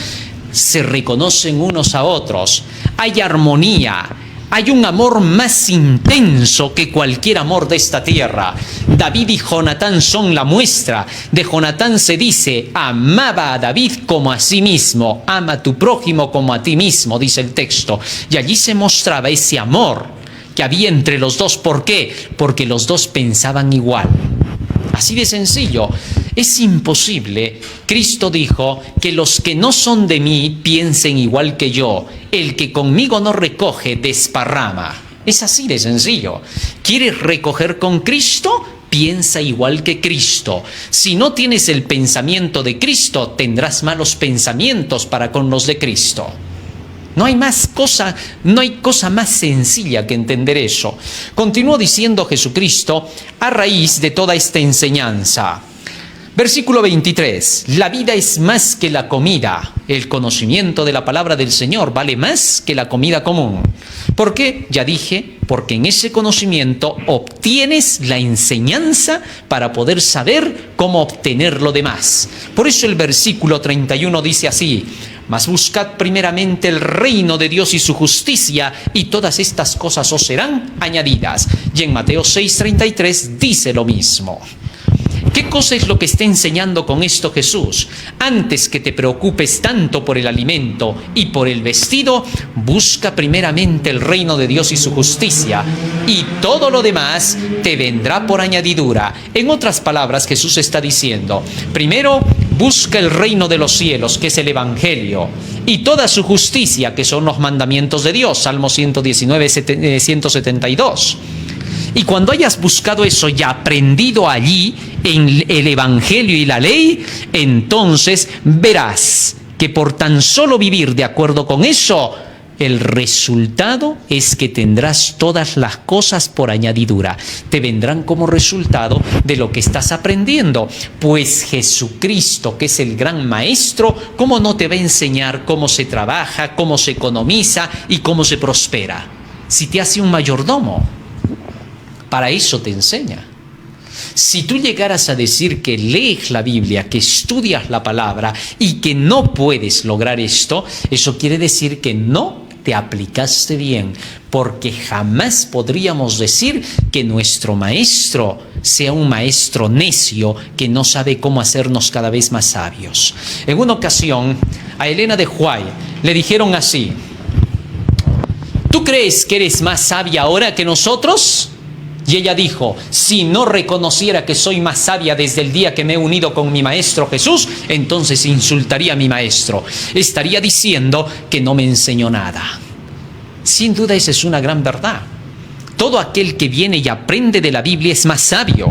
se reconocen unos a otros. Hay armonía. Hay un amor más intenso que cualquier amor de esta tierra. David y Jonatán son la muestra. De Jonatán se dice: amaba a David como a sí mismo. Ama a tu prójimo como a ti mismo, dice el texto. Y allí se mostraba ese amor que había entre los dos. ¿Por qué? Porque los dos pensaban igual. Así de sencillo. Es imposible. Cristo dijo que los que no son de mí piensen igual que yo. El que conmigo no recoge, desparrama. Es así de sencillo. ¿Quieres recoger con Cristo? Piensa igual que Cristo. Si no tienes el pensamiento de Cristo, tendrás malos pensamientos para con los de Cristo. No hay cosa más sencilla que entender eso. Continuó diciendo Jesucristo a raíz de toda esta enseñanza. Versículo 23. La vida es más que la comida. El conocimiento de la palabra del Señor vale más que la comida común. ¿Por qué? Ya dije, porque en ese conocimiento obtienes la enseñanza para poder saber cómo obtener lo demás. Por eso el versículo 31 dice así: mas buscad primeramente el reino de Dios y su justicia, y todas estas cosas os serán añadidas. Y en Mateo 6:33 dice lo mismo. ¿Qué cosa es lo que está enseñando con esto Jesús? Antes que te preocupes tanto por el alimento y por el vestido, busca primeramente el reino de Dios y su justicia, y todo lo demás te vendrá por añadidura. En otras palabras, Jesús está diciendo: primero, busca el reino de los cielos, que es el Evangelio, y toda su justicia, que son los mandamientos de Dios, Salmo 119, 172. Y cuando hayas buscado eso y aprendido allí en el Evangelio y la ley, entonces verás que por tan solo vivir de acuerdo con eso, el resultado es que tendrás todas las cosas por añadidura. Te vendrán como resultado de lo que estás aprendiendo. Pues Jesucristo, que es el gran maestro, ¿cómo no te va a enseñar cómo se trabaja, cómo se economiza y cómo se prospera? Si te hace un mayordomo, para eso te enseña. Si tú llegaras a decir que lees la Biblia, que estudias la palabra y que no puedes lograr esto, eso quiere decir que no te aplicaste bien, porque jamás podríamos decir que nuestro maestro sea un maestro necio que no sabe cómo hacernos cada vez más sabios. En una ocasión, a Elena de White le dijeron así: ¿tú crees que eres más sabia ahora que nosotros? Y ella dijo: si no reconociera que soy más sabia desde el día que me he unido con mi maestro Jesús, entonces insultaría a mi maestro. Estaría diciendo que no me enseñó nada. Sin duda esa es una gran verdad. Todo aquel que viene y aprende de la Biblia es más sabio,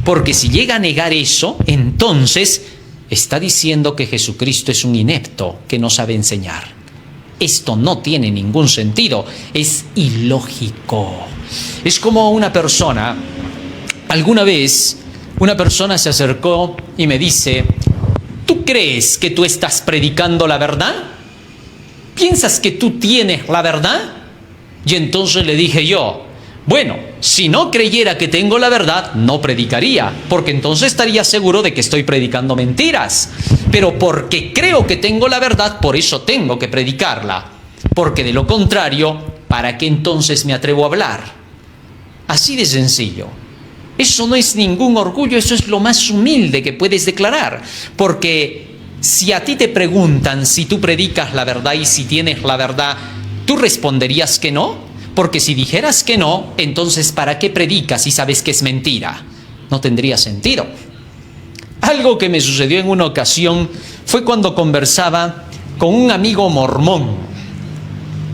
porque si llega a negar eso, entonces está diciendo que Jesucristo es un inepto que no sabe enseñar. Esto no tiene ningún sentido, es ilógico. Es como una persona, alguna vez una persona se acercó y me dice: ¿tú crees que tú estás predicando la verdad? ¿Piensas que tú tienes la verdad? Y entonces le dije yo: bueno, si no creyera que tengo la verdad, no predicaría, porque entonces estaría seguro de que estoy predicando mentiras. Pero porque creo que tengo la verdad, por eso tengo que predicarla. Porque de lo contrario, ¿para qué entonces me atrevo a hablar? Así de sencillo. Eso no es ningún orgullo, eso es lo más humilde que puedes declarar. Porque si a ti te preguntan si tú predicas la verdad y si tienes la verdad, ¿tú responderías que no? Porque si dijeras que no, entonces ¿para qué predicas si sabes que es mentira? No tendría sentido. Algo que me sucedió en una ocasión fue cuando conversaba con un amigo mormón.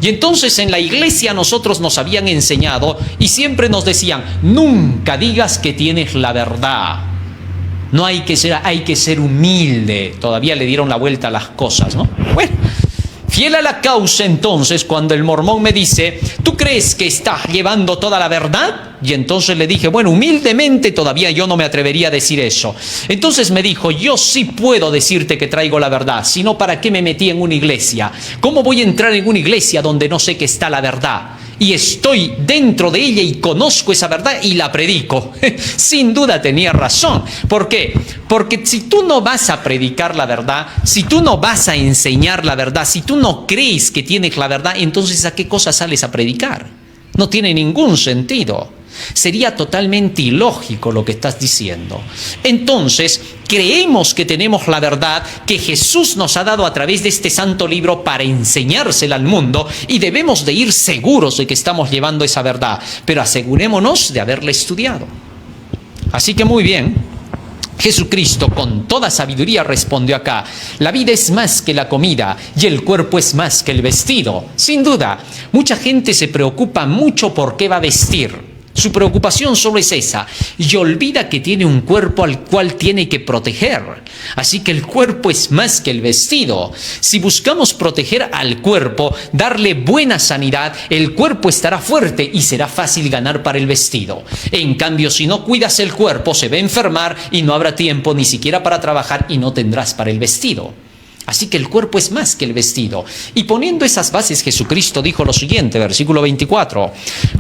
Y entonces en la iglesia nosotros nos habían enseñado y siempre nos decían: nunca digas que tienes la verdad. No hay que ser humilde. Todavía le dieron la vuelta a las cosas, ¿no? Bueno, fiel a la causa, entonces, cuando el mormón me dice: ¿tú crees que estás llevando toda la verdad? Y entonces le dije: bueno, humildemente todavía yo no me atrevería a decir eso. Entonces me dijo: yo sí puedo decirte que traigo la verdad, sino ¿para qué me metí en una iglesia? ¿Cómo voy a entrar en una iglesia donde no sé que está la verdad? Y estoy dentro de ella y conozco esa verdad y la predico. Sin duda tenía razón. ¿Por qué? Porque si tú no vas a predicar la verdad, si tú no vas a enseñar la verdad, si tú no crees que tienes la verdad, entonces ¿a qué cosa sales a predicar? No tiene ningún sentido. Sería totalmente ilógico lo que estás diciendo. Entonces, creemos que tenemos la verdad que Jesús nos ha dado a través de este santo libro para enseñársela al mundo, y debemos de ir seguros de que estamos llevando esa verdad, pero asegurémonos de haberla estudiado. Así que muy bien, Jesucristo con toda sabiduría respondió acá: la vida es más que la comida y el cuerpo es más que el vestido. Sin duda, mucha gente se preocupa mucho por qué va a vestir. Su preocupación solo es esa, y olvida que tiene un cuerpo al cual tiene que proteger. Así que el cuerpo es más que el vestido. Si buscamos proteger al cuerpo, darle buena sanidad, el cuerpo estará fuerte y será fácil ganar para el vestido. En cambio, si no cuidas el cuerpo, se va a enfermar y no habrá tiempo ni siquiera para trabajar y no tendrás para el vestido. Así que el cuerpo es más que el vestido. Y poniendo esas bases, Jesucristo dijo lo siguiente, versículo 24: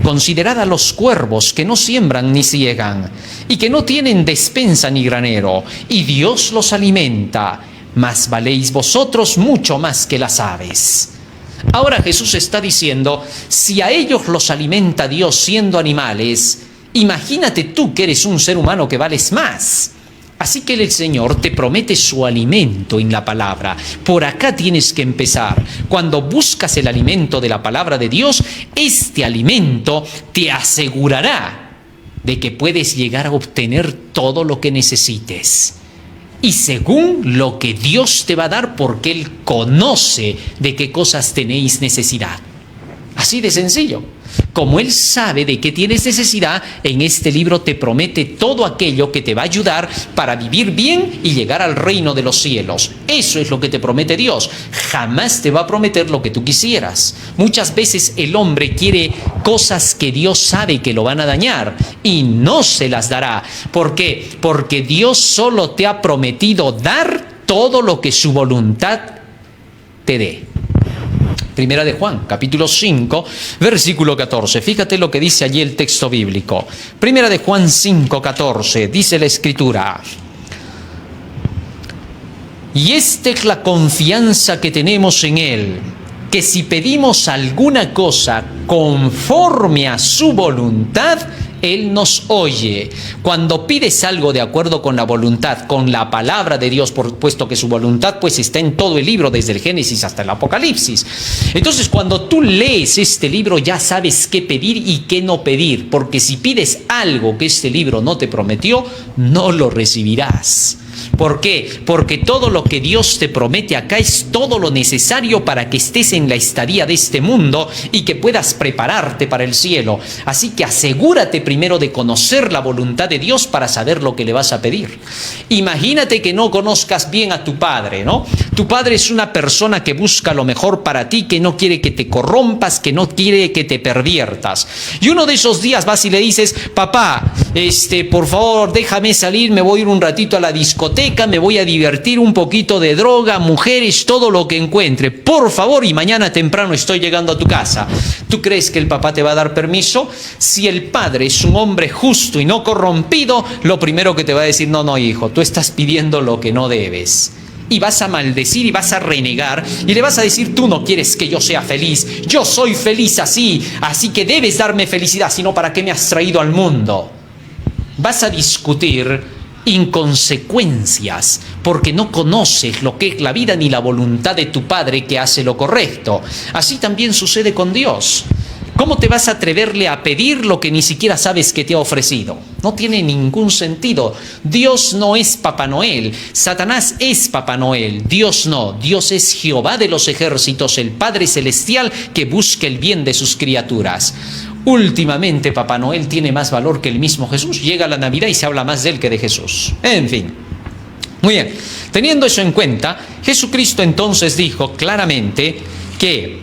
considerad a los cuervos que no siembran ni ciegan, y que no tienen despensa ni granero, y Dios los alimenta, mas valéis vosotros mucho más que las aves. Ahora Jesús está diciendo: si a ellos los alimenta Dios siendo animales, imagínate tú que eres un ser humano que vales más. Así que el Señor te promete su alimento en la palabra. Por acá tienes que empezar. Cuando buscas el alimento de la palabra de Dios, este alimento te asegurará de que puedes llegar a obtener todo lo que necesites. Y según lo que Dios te va a dar, porque Él conoce de qué cosas tenéis necesidad. Así de sencillo. Como Él sabe de qué tienes necesidad, en este libro te promete todo aquello que te va a ayudar para vivir bien y llegar al reino de los cielos. Eso es lo que te promete Dios. Jamás te va a prometer lo que tú quisieras. Muchas veces el hombre quiere cosas que Dios sabe que lo van a dañar y no se las dará. ¿Por qué? Porque Dios solo te ha prometido dar todo lo que su voluntad te dé. Primera de Juan, capítulo 5, versículo 14. Fíjate lo que dice allí el texto bíblico. Primera de Juan 5, 14, dice la Escritura: y esta es la confianza que tenemos en Él, que si pedimos alguna cosa conforme a su voluntad, Él nos oye. Cuando pides algo de acuerdo con la voluntad, con la palabra de Dios, puesto que su voluntad pues está en todo el libro, desde el Génesis hasta el Apocalipsis. Entonces, cuando tú lees este libro, ya sabes qué pedir y qué no pedir, porque si pides algo que este libro no te prometió, no lo recibirás. ¿Por qué? Porque todo lo que Dios te promete acá es todo lo necesario para que estés en la estadía de este mundo y que puedas prepararte para el cielo. Así que asegúrate primero de conocer la voluntad de Dios para saber lo que le vas a pedir. Imagínate que no conozcas bien a tu padre, ¿no? Tu padre es una persona que busca lo mejor para ti, que no quiere que te corrompas, que no quiere que te perviertas. Y uno de esos días vas y le dices: papá, por favor, déjame salir, me voy a ir un ratito a la discoteca, me voy a divertir, un poquito de droga, mujeres, todo lo que encuentre, por favor, y mañana temprano estoy llegando a tu casa. ¿Tú crees que el papá te va a dar permiso? Si el padre es un hombre justo y no corrompido, lo primero que te va a decir: no, hijo, tú estás pidiendo lo que no debes. Y vas a maldecir y vas a renegar y le vas a decir: tú no quieres que yo sea feliz, yo soy feliz así que debes darme felicidad, sino ¿para qué me has traído al mundo? Vas a discutir inconsecuencias porque no conoces lo que es la vida ni la voluntad de tu Padre, que hace lo correcto. Así también sucede con Dios. ¿Cómo te vas a atreverle a pedir lo que ni siquiera sabes que te ha ofrecido? No tiene ningún sentido. Dios no es Papá Noel. Satanás es Papá Noel. Dios no. Dios es Jehová de los ejércitos, el Padre celestial que busca el bien de sus criaturas. Últimamente Papá Noel tiene más valor que el mismo Jesús. Llega la Navidad y se habla más de él que de Jesús. En fin. Muy bien. Teniendo eso en cuenta, Jesucristo entonces dijo claramente que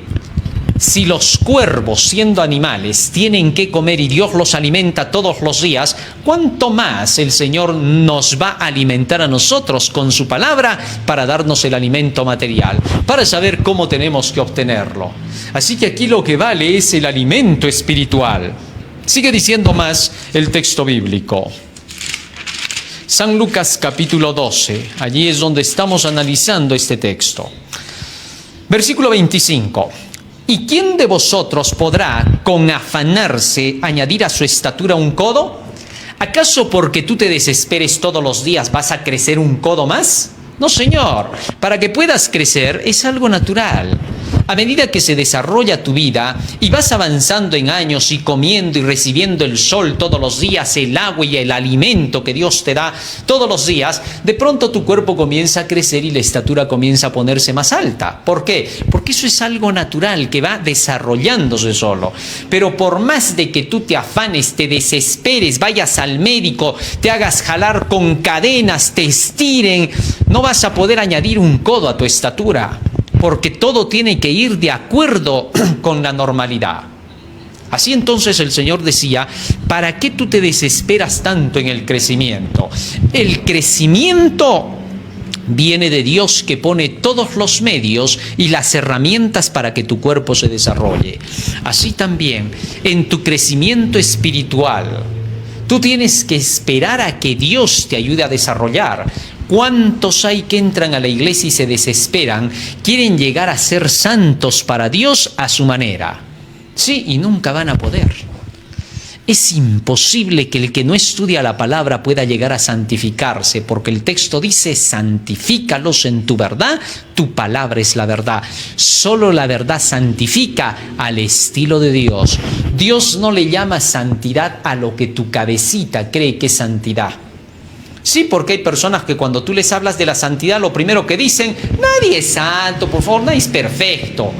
si los cuervos, siendo animales, tienen que comer y Dios los alimenta todos los días, ¿cuánto más el Señor nos va a alimentar a nosotros con su palabra para darnos el alimento material, para saber cómo tenemos que obtenerlo? Así que aquí lo que vale es el alimento espiritual. Sigue diciendo más el texto bíblico. San Lucas capítulo 12, allí es donde estamos analizando este texto. Versículo 25. ¿Y quién de vosotros podrá, con afanarse, añadir a su estatura un codo? ¿Acaso porque tú te desesperes todos los días vas a crecer un codo más? No, señor. Para que puedas crecer es algo natural. A medida que se desarrolla tu vida y vas avanzando en años y comiendo y recibiendo el sol todos los días, el agua y el alimento que Dios te da todos los días, de pronto tu cuerpo comienza a crecer y la estatura comienza a ponerse más alta. ¿Por qué? Porque eso es algo natural que va desarrollándose solo. Pero por más de que tú te afanes, te desesperes, vayas al médico, te hagas jalar con cadenas, te estiren, no vas a poder añadir un codo a tu estatura, porque todo tiene que ir de acuerdo con la normalidad. Así entonces el Señor decía: ¿para qué tú te desesperas tanto en el crecimiento? El crecimiento viene de Dios, que pone todos los medios y las herramientas para que tu cuerpo se desarrolle. Así también, en tu crecimiento espiritual, tú tienes que esperar a que Dios te ayude a desarrollar. ¿Cuántos hay que entran a la iglesia y se desesperan? Quieren llegar a ser santos para Dios a su manera. Sí, y nunca van a poder. Es imposible que el que no estudia la palabra pueda llegar a santificarse, porque el texto dice: santifícalos en tu verdad, tu palabra es la verdad. Solo la verdad santifica al estilo de Dios. Dios no le llama santidad a lo que tu cabecita cree que es santidad. Sí, porque hay personas que cuando tú les hablas de la santidad, lo primero que dicen: nadie es santo, por favor, nadie es perfecto.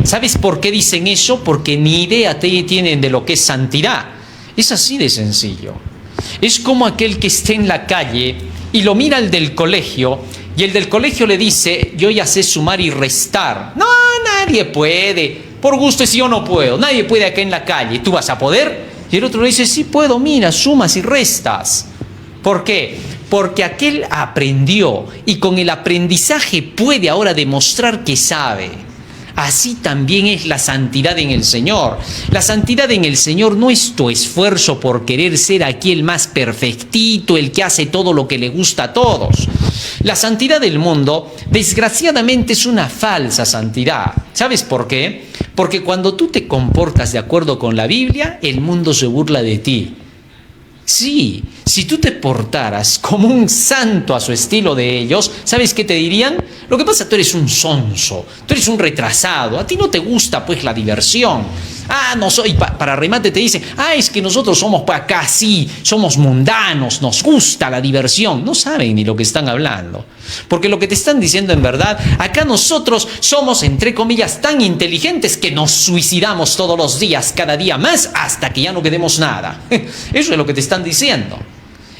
¿Sabes por qué dicen eso? Porque ni idea tienen de lo que es santidad. Es así de sencillo. Es como aquel que esté en la calle y lo mira el del colegio, y el del colegio le dice: yo ya sé sumar y restar. No, nadie puede. Por gusto, si yo no puedo, nadie puede acá en la calle. ¿Tú vas a poder? Y el otro le dice: sí puedo, mira, sumas y restas. ¿Por qué? Porque aquel aprendió y con el aprendizaje puede ahora demostrar que sabe. así también es la santidad en el Señor. La santidad en el Señor no es tu esfuerzo por querer ser aquí el más perfectito, el que hace todo lo que le gusta a todos. La santidad del mundo, desgraciadamente, es una falsa santidad. ¿Sabes por qué? Porque cuando tú te comportas de acuerdo con la Biblia, el mundo se burla de ti. Sí, si tú te portaras como un santo a su estilo de ellos, ¿sabes qué te dirían? Lo que pasa, tú eres un sonso, tú eres un retrasado, a ti no te gusta pues la diversión. No soy, para remate te dicen, es que nosotros somos acá, sí, somos mundanos, nos gusta la diversión. No saben ni lo que están hablando. Porque lo que te están diciendo en verdad, acá nosotros somos, entre comillas, tan inteligentes que nos suicidamos todos los días, cada día más, hasta que ya no quedemos nada. Eso es lo que te están diciendo.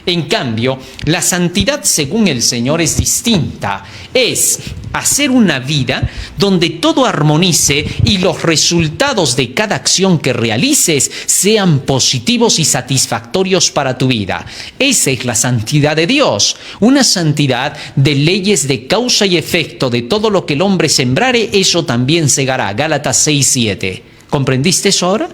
En cambio, la santidad según el Señor es distinta. Es hacer una vida donde todo armonice y los resultados de cada acción que realices sean positivos y satisfactorios para tu vida. Esa es la santidad de Dios. Una santidad de leyes de causa y efecto. De todo lo que el hombre sembrare, eso también segará. Gálatas 6:7. ¿Comprendiste eso ahora?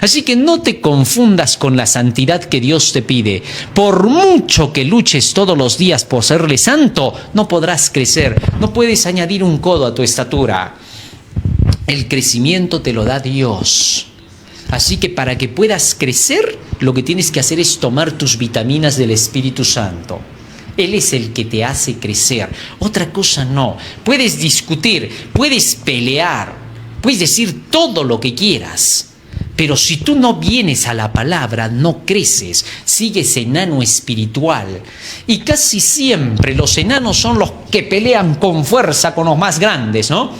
Así que no te confundas con la santidad que Dios te pide. Por mucho que luches todos los días por serle santo, no podrás crecer, no puedes añadir un codo a tu estatura. El crecimiento te lo da Dios. Así que para que puedas crecer, lo que tienes que hacer es tomar tus vitaminas del Espíritu Santo. Él es el que te hace crecer. Otra cosa no. Puedes discutir, puedes pelear, puedes decir todo lo que quieras. Pero si tú no vienes a la palabra, no creces, sigues enano espiritual. Y casi siempre los enanos son los que pelean con fuerza con los más grandes, ¿no?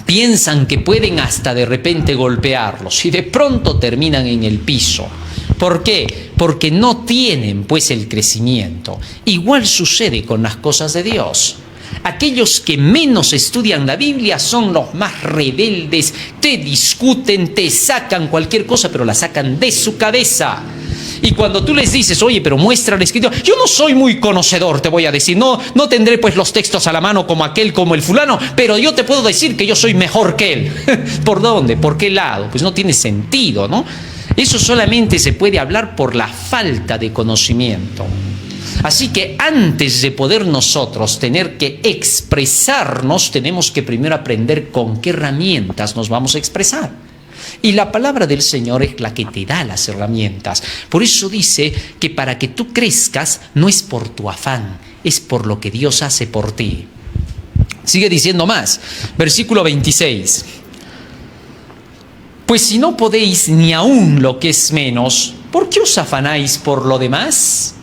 Piensan que pueden hasta de repente golpearlos y de pronto terminan en el piso. ¿Por qué? Porque no tienen pues el crecimiento. Igual sucede con las cosas de Dios. Aquellos que menos estudian la Biblia son los más rebeldes, te discuten, te sacan cualquier cosa, pero la sacan de su cabeza. Y cuando tú les dices, oye, pero muestra la escritura, yo no soy muy conocedor, te voy a decir, no tendré pues los textos a la mano como aquel, como el fulano, pero yo te puedo decir que yo soy mejor que él. ¿Por dónde? ¿Por qué lado? Pues no tiene sentido, ¿no? Eso solamente se puede hablar por la falta de conocimiento. Así que antes de poder nosotros tener que expresarnos, tenemos que primero aprender con qué herramientas nos vamos a expresar. Y la palabra del Señor es la que te da las herramientas. Por eso dice que para que tú crezcas no es por tu afán, es por lo que Dios hace por ti. Sigue diciendo más, versículo 26. Pues si no podéis ni aún lo que es menos, ¿por qué os afanáis por lo demás?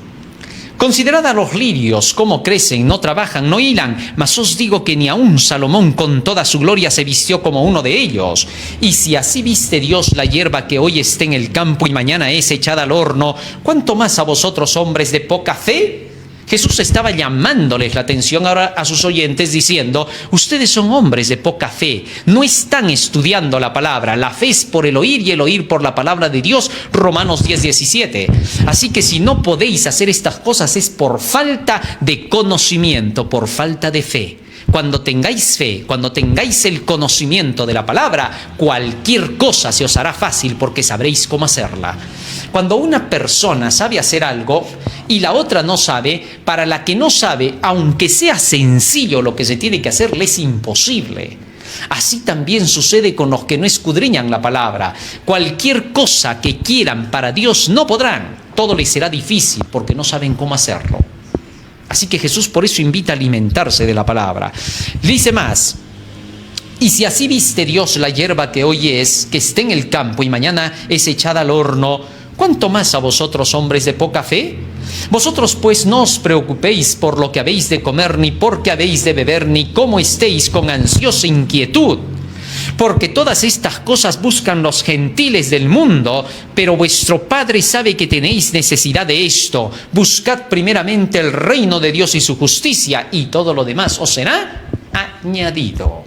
Considerad a los lirios, cómo crecen, no trabajan, no hilan, mas os digo que ni aun Salomón con toda su gloria se vistió como uno de ellos. Y si así viste Dios la hierba que hoy está en el campo y mañana es echada al horno, ¿cuánto más a vosotros, hombres de poca fe? Jesús estaba llamándoles la atención ahora a sus oyentes diciendo, ustedes son hombres de poca fe, no están estudiando la palabra, la fe es por el oír y el oír por la palabra de Dios, Romanos 10:17. Así que si no podéis hacer estas cosas es por falta de conocimiento, por falta de fe. Cuando tengáis fe, cuando tengáis el conocimiento de la palabra, cualquier cosa se os hará fácil porque sabréis cómo hacerla. Cuando una persona sabe hacer algo y la otra no sabe, para la que no sabe, aunque sea sencillo lo que se tiene que hacer, le es imposible. Así también sucede con los que no escudriñan la palabra. Cualquier cosa que quieran para Dios no podrán. Todo les será difícil porque no saben cómo hacerlo. Así que Jesús por eso invita a alimentarse de la palabra. Dice más, y si así viste Dios la hierba que hoy es, que está en el campo y mañana es echada al horno, ¿cuánto más a vosotros, hombres de poca fe? Vosotros pues no os preocupéis por lo que habéis de comer, ni por qué habéis de beber, ni cómo estéis con ansiosa inquietud. Porque todas estas cosas buscan los gentiles del mundo, pero vuestro Padre sabe que tenéis necesidad de esto. Buscad primeramente el reino de Dios y su justicia, y todo lo demás os será añadido.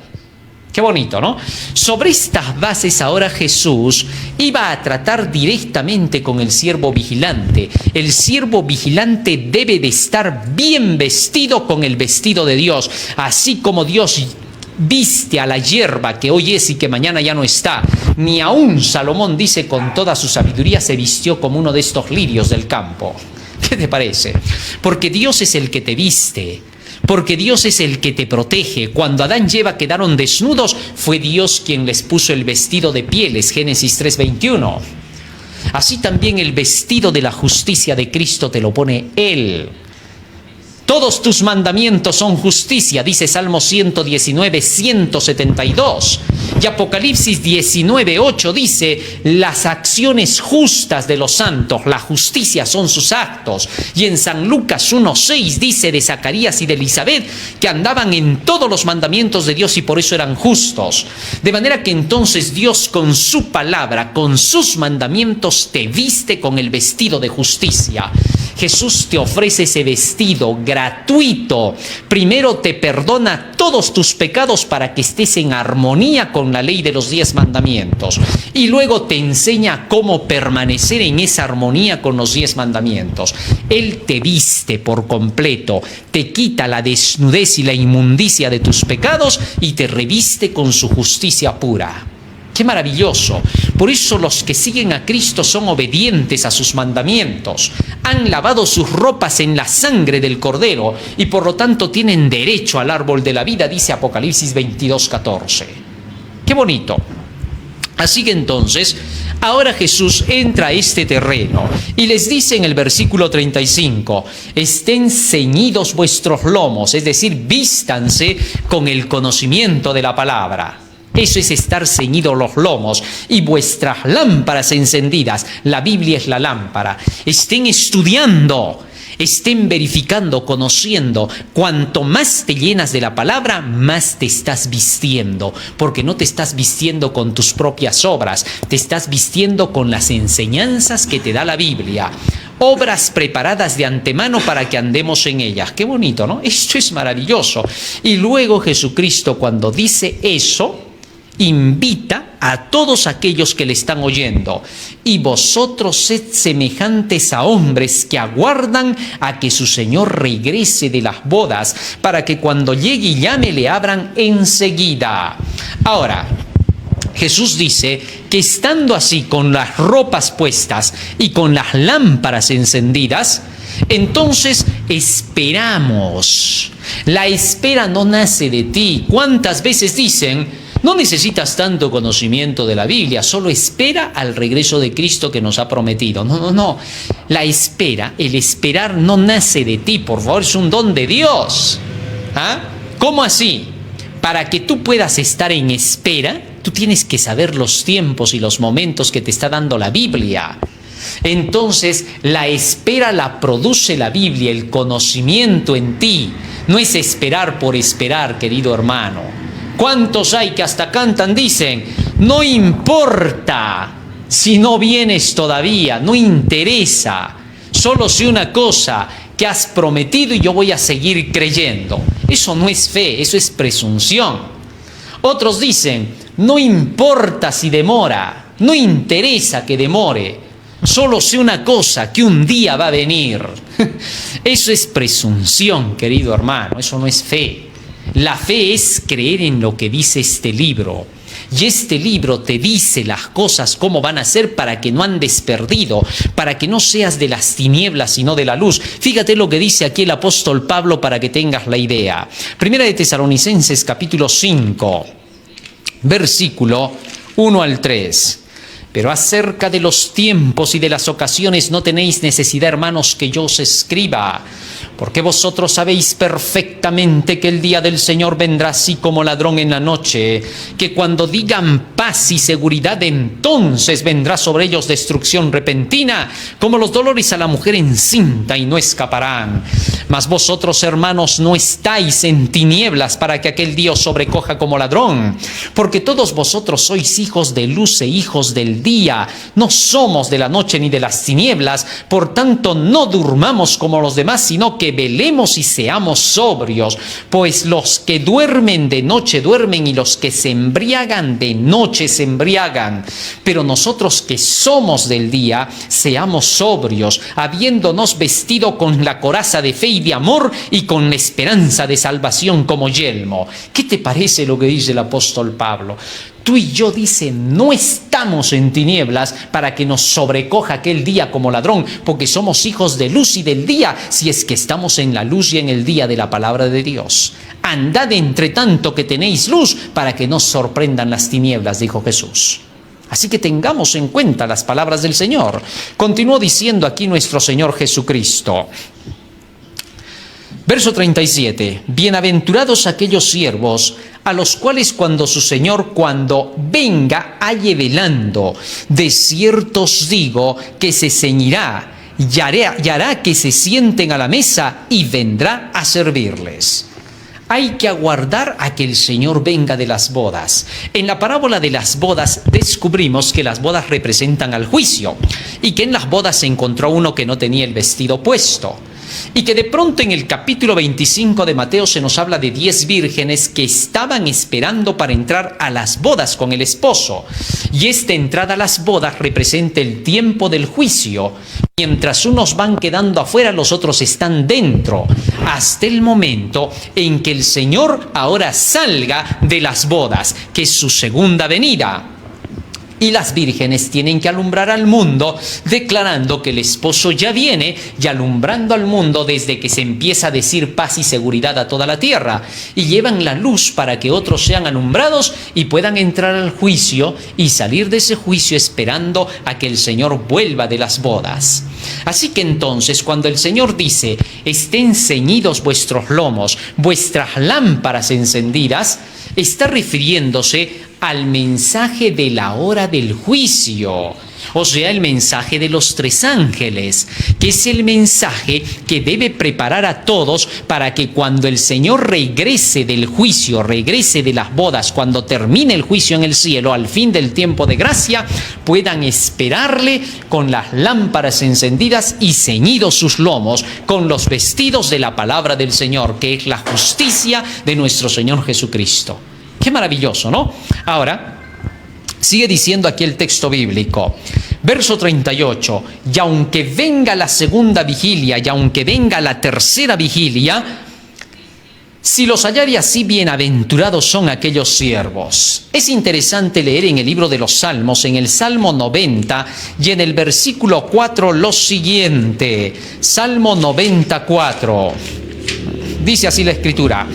Qué bonito, ¿no? Sobre estas bases ahora Jesús iba a tratar directamente con el siervo vigilante. El siervo vigilante debe de estar bien vestido con el vestido de Dios, así como Dios viste a la hierba que hoy es y que mañana ya no está. Ni aún Salomón, dice, con toda su sabiduría se vistió como uno de estos lirios del campo. ¿Qué te parece? Porque Dios es el que te viste, porque Dios es el que te protege. Cuando Adán y Eva quedaron desnudos, fue Dios quien les puso el vestido de pieles, Génesis 3:21. Así también el vestido de la justicia de Cristo te lo pone Él. Todos tus mandamientos son justicia, dice Salmo 119, 172. Y Apocalipsis 19:8 dice, las acciones justas de los santos, la justicia son sus actos. Y en San Lucas 1:6 dice de Zacarías y de Elizabeth que andaban en todos los mandamientos de Dios y por eso eran justos. De manera que entonces Dios con su palabra, con sus mandamientos, te viste con el vestido de justicia. Jesús te ofrece ese vestido gratuito. Primero te perdona todos tus pecados para que estés en armonía con la ley de los 10 mandamientos. Y luego te enseña cómo permanecer en esa armonía con los 10 mandamientos. Él te viste por completo, te quita la desnudez y la inmundicia de tus pecados y te reviste con su justicia pura. ¡Qué maravilloso! Por eso los que siguen a Cristo son obedientes a sus mandamientos. Han lavado sus ropas en la sangre del Cordero y por lo tanto tienen derecho al árbol de la vida, dice Apocalipsis 22:14. ¡Qué bonito! Así que entonces, ahora Jesús entra a este terreno y les dice en el versículo 35, estén ceñidos vuestros lomos, es decir, vístanse con el conocimiento de la palabra. Eso es estar ceñidos los lomos y vuestras lámparas encendidas. La Biblia es la lámpara. Estén estudiando, estén verificando, conociendo. Cuanto más te llenas de la palabra, más te estás vistiendo. Porque no te estás vistiendo con tus propias obras, te estás vistiendo con las enseñanzas que te da la Biblia. Obras preparadas de antemano para que andemos en ellas. Qué bonito, ¿no? Esto es maravilloso. Y luego Jesucristo, cuando dice eso, invita a todos aquellos que le están oyendo. Y vosotros sed semejantes a hombres que aguardan a que su Señor regrese de las bodas, para que cuando llegue y llame le abran enseguida. Ahora, Jesús dice que estando así con las ropas puestas y con las lámparas encendidas, entonces esperamos. La espera no nace de ti. ¿Cuántas veces dicen, no necesitas tanto conocimiento de la Biblia, solo espera al regreso de Cristo que nos ha prometido? No. La espera, el esperar no nace de ti, por favor, es un don de Dios. ¿Ah? ¿Cómo así? Para que tú puedas estar en espera, tú tienes que saber los tiempos y los momentos que te está dando la Biblia. Entonces, la espera la produce la Biblia, el conocimiento en ti. No es esperar por esperar, querido hermano. ¿Cuántos hay que hasta cantan, dicen, no importa si no vienes todavía, no interesa, solo sé una cosa, que has prometido y yo voy a seguir creyendo? Eso no es fe, eso es presunción. Otros dicen, no importa si demora, no interesa que demore, solo sé una cosa, que un día va a venir. Eso es presunción, querido hermano, eso no es fe. La fe es creer en lo que dice este libro. Y este libro te dice las cosas cómo van a ser para que no andes perdido, para que no seas de las tinieblas sino de la luz. Fíjate lo que dice aquí el apóstol Pablo para que tengas la idea. Primera de Tesalonicenses capítulo 5, versículo 1 al 3. Pero acerca de los tiempos y de las ocasiones no tenéis necesidad, hermanos, que yo os escriba, porque vosotros sabéis perfectamente que el día del Señor vendrá así como ladrón en la noche, que cuando digan paz y seguridad, entonces vendrá sobre ellos destrucción repentina, como los dolores a la mujer encinta, y no escaparán. Mas vosotros, hermanos, no estáis en tinieblas para que aquel día os sobrecoja como ladrón, porque todos vosotros sois hijos de luz e hijos del día, no somos de la noche ni de las tinieblas. Por tanto, no durmamos como los demás, sino que que velemos y seamos sobrios, pues los que duermen de noche duermen y los que se embriagan de noche se embriagan. Pero nosotros que somos del día, seamos sobrios, habiéndonos vestido con la coraza de fe y de amor y con la esperanza de salvación como yelmo. ¿Qué te parece lo que dice el apóstol Pablo? Tú y yo, dice, no estamos en tinieblas para que nos sobrecoja aquel día como ladrón, porque somos hijos de luz y del día, si es que estamos en la luz y en el día de la palabra de Dios. Andad entre tanto que tenéis luz para que no sorprendan las tinieblas, dijo Jesús. Así que tengamos en cuenta las palabras del Señor. Continuó diciendo aquí nuestro Señor Jesucristo. Verso 37, bienaventurados aquellos siervos a los cuales cuando su Señor, cuando venga, halle velando. De cierto os digo que se ceñirá y hará que se sienten a la mesa y vendrá a servirles. Hay que aguardar a que el Señor venga de las bodas. En la parábola de las bodas descubrimos que las bodas representan al juicio y que en las bodas se encontró uno que no tenía el vestido puesto. Y que de pronto en el capítulo 25 de Mateo se nos habla de 10 vírgenes que estaban esperando para entrar a las bodas con el esposo. Y esta entrada a las bodas representa el tiempo del juicio. Mientras unos van quedando afuera, los otros están dentro, hasta el momento en que el Señor ahora salga de las bodas, que es su segunda venida. Y las vírgenes tienen que alumbrar al mundo, declarando que el esposo ya viene y alumbrando al mundo desde que se empieza a decir paz y seguridad a toda la tierra. Y llevan la luz para que otros sean alumbrados y puedan entrar al juicio y salir de ese juicio esperando a que el Señor vuelva de las bodas. Así que entonces, cuando el Señor dice, estén ceñidos vuestros lomos, vuestras lámparas encendidas, está refiriéndose al mensaje de la hora del juicio, o sea, el mensaje de los 3 ángeles, que es el mensaje que debe preparar a todos para que cuando el Señor regrese del juicio, regrese de las bodas, cuando termine el juicio en el cielo, al fin del tiempo de gracia, puedan esperarle con las lámparas encendidas y ceñidos sus lomos, con los vestidos de la palabra del Señor, que es la justicia de nuestro Señor Jesucristo. Qué maravilloso, ¿no? Ahora, sigue diciendo aquí el texto bíblico. Verso 38, y aunque venga la segunda vigilia, y aunque venga la tercera vigilia, si los hallare así, bienaventurados son aquellos siervos. Es interesante leer en el libro de los Salmos, en el Salmo 90, y en el versículo 4, lo siguiente. Salmo 94. Dice así la Escritura.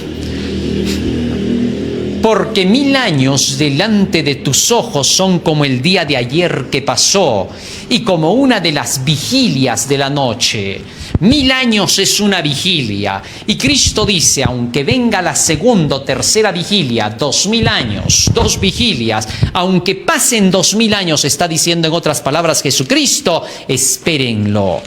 Porque 1000 años delante de tus ojos son como el día de ayer que pasó y como una de las vigilias de la noche. 1000 años es una vigilia. Y Cristo dice, aunque venga la segunda o tercera vigilia, 2000 años, 2 vigilias, aunque pasen 2000 años, está diciendo en otras palabras Jesucristo, espérenlo.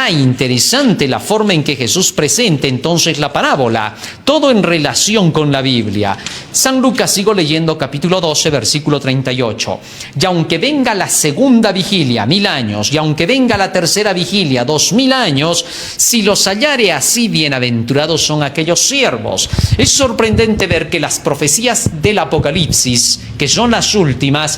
Interesante la forma en que Jesús presenta entonces la parábola, todo en relación con la Biblia. San Lucas, sigo leyendo, capítulo 12, versículo 38. Y aunque venga la segunda vigilia, 1000 años, y aunque venga la tercera vigilia, 2000 años, si los hallare así, bienaventurados son aquellos siervos. Es sorprendente ver que las profecías del Apocalipsis, que son las últimas,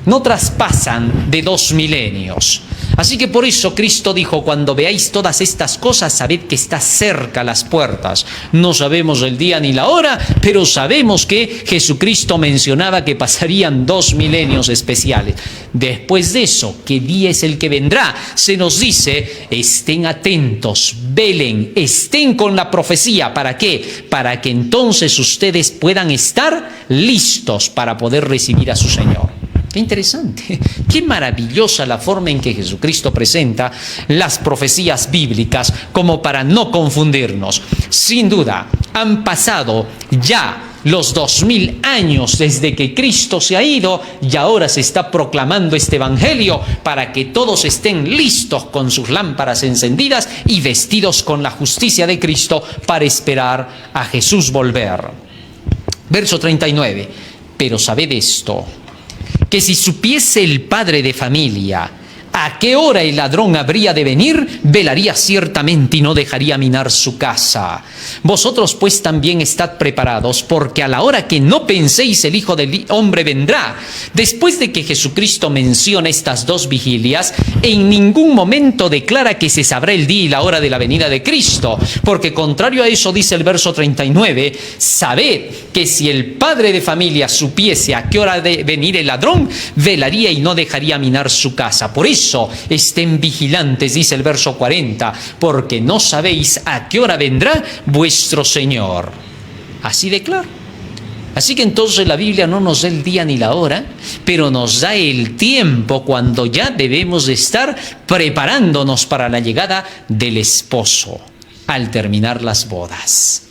no traspasan de 2 milenios. Así que por eso Cristo dijo, cuando veáis todas estas cosas, sabed que está cerca las puertas. No sabemos el día ni la hora, pero sabemos que Jesucristo mencionaba que pasarían 2 milenios especiales. Después de eso, ¿qué día es el que vendrá? Se nos dice, estén atentos, velen, estén con la profecía. ¿Para qué? Para que entonces ustedes puedan estar listos para poder recibir a su Señor. Qué interesante, qué maravillosa la forma en que Jesucristo presenta las profecías bíblicas como para no confundirnos. Sin duda, han pasado ya los 2000 años desde que Cristo se ha ido y ahora se está proclamando este evangelio para que todos estén listos con sus lámparas encendidas y vestidos con la justicia de Cristo para esperar a Jesús volver. Verso 39, pero sabed esto, que si supiese el padre de familia a qué hora el ladrón habría de venir, velaría ciertamente y no dejaría minar su casa. Vosotros pues también estad preparados, porque a la hora que no penséis el Hijo del Hombre vendrá. Después de que Jesucristo menciona estas dos vigilias, en ningún momento declara que se sabrá el día y la hora de la venida de Cristo, porque contrario a eso dice el verso 39, sabed que si el padre de familia supiese a qué hora ha de venir el ladrón, velaría y no dejaría minar su casa. Por eso estén vigilantes, dice el verso 40, porque no sabéis a qué hora vendrá vuestro Señor. Así de claro. Así que entonces la Biblia no nos da el día ni la hora, pero nos da el tiempo cuando ya debemos de estar preparándonos para la llegada del esposo al terminar las bodas.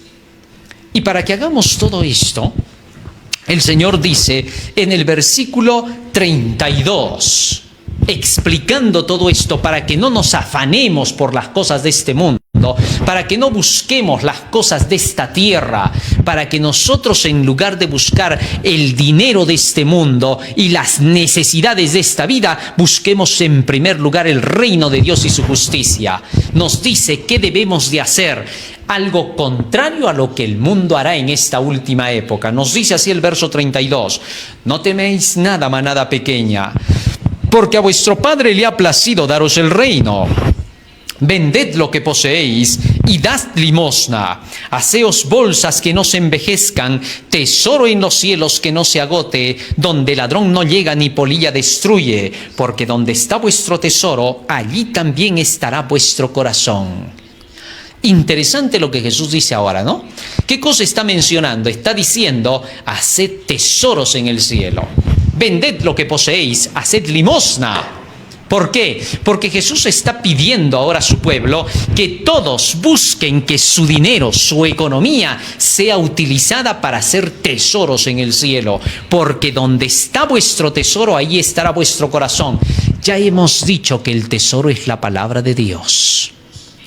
Y para que hagamos todo esto, el Señor dice en el versículo 32, explicando todo esto para que no nos afanemos por las cosas de este mundo, para que no busquemos las cosas de esta tierra, para que nosotros en lugar de buscar el dinero de este mundo y las necesidades de esta vida, busquemos en primer lugar el reino de Dios y su justicia. Nos dice qué debemos de hacer, algo contrario a lo que el mundo hará en esta última época. Nos dice así el verso 32, no teméis nada, manada pequeña, porque a vuestro Padre le ha placido daros el reino. Vended lo que poseéis y dad limosna. Haceos bolsas que no se envejezcan, tesoro en los cielos que no se agote, donde ladrón no llega ni polilla destruye, porque donde está vuestro tesoro, allí también estará vuestro corazón. Interesante lo que Jesús dice ahora, ¿no? ¿Qué cosa está mencionando? Está diciendo, haced tesoros en el cielo. Vended lo que poseéis, haced limosna. ¿Por qué? Porque Jesús está pidiendo ahora a su pueblo que todos busquen que su dinero, su economía, sea utilizada para hacer tesoros en el cielo. Porque donde está vuestro tesoro, ahí estará vuestro corazón. Ya hemos dicho que el tesoro es la palabra de Dios.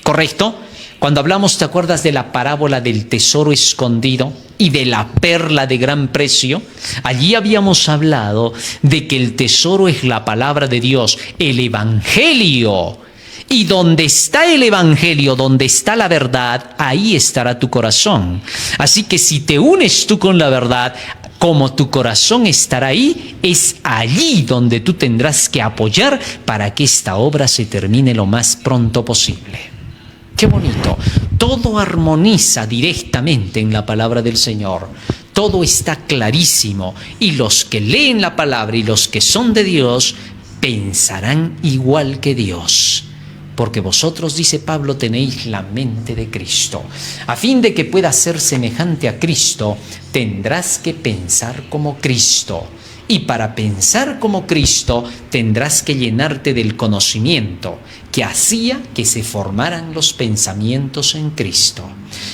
¿Correcto? Cuando hablamos, ¿te acuerdas de la parábola del tesoro escondido y de la perla de gran precio? Allí habíamos hablado de que el tesoro es la palabra de Dios, el Evangelio. Y donde está el Evangelio, donde está la verdad, ahí estará tu corazón. Así que si te unes tú con la verdad, como tu corazón estará ahí, es allí donde tú tendrás que apoyar para que esta obra se termine lo más pronto posible. Qué bonito. Todo armoniza directamente en la palabra del Señor. Todo está clarísimo. Y los que leen la palabra y los que son de Dios pensarán igual que Dios. Porque vosotros, dice Pablo, tenéis la mente de Cristo. A fin de que puedas ser semejante a Cristo, tendrás que pensar como Cristo. Y para pensar como Cristo, tendrás que llenarte del conocimiento que hacía que se formaran los pensamientos en Cristo.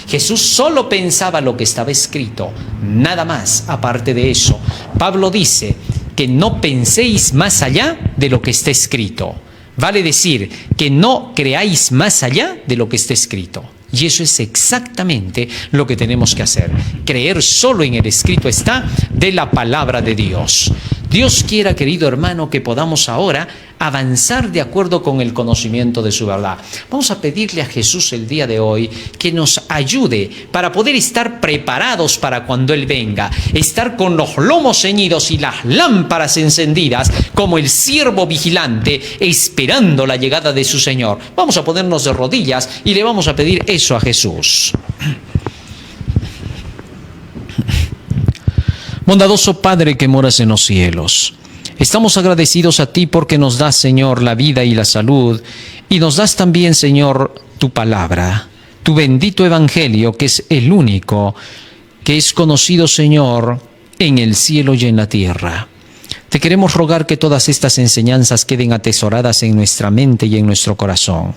Jesús solo pensaba lo que estaba escrito, nada más aparte de eso. Pablo dice que no penséis más allá de lo que está escrito. Vale decir que no creáis más allá de lo que está escrito. Y eso es exactamente lo que tenemos que hacer. Creer solo en el escrito está de la palabra de Dios. Dios quiera, querido hermano, que podamos ahora avanzar de acuerdo con el conocimiento de su verdad. Vamos a pedirle a Jesús el día de hoy que nos ayude para poder estar preparados para cuando Él venga, estar con los lomos ceñidos y las lámparas encendidas como el siervo vigilante esperando la llegada de su Señor. Vamos a ponernos de rodillas y le vamos a pedir eso a Jesús. Bondadoso Padre que moras en los cielos, estamos agradecidos a ti porque nos das, Señor, la vida y la salud, y nos das también, Señor, tu palabra, tu bendito evangelio, que es el único que es conocido, Señor, en el cielo y en la tierra. Te queremos rogar que todas estas enseñanzas queden atesoradas en nuestra mente y en nuestro corazón,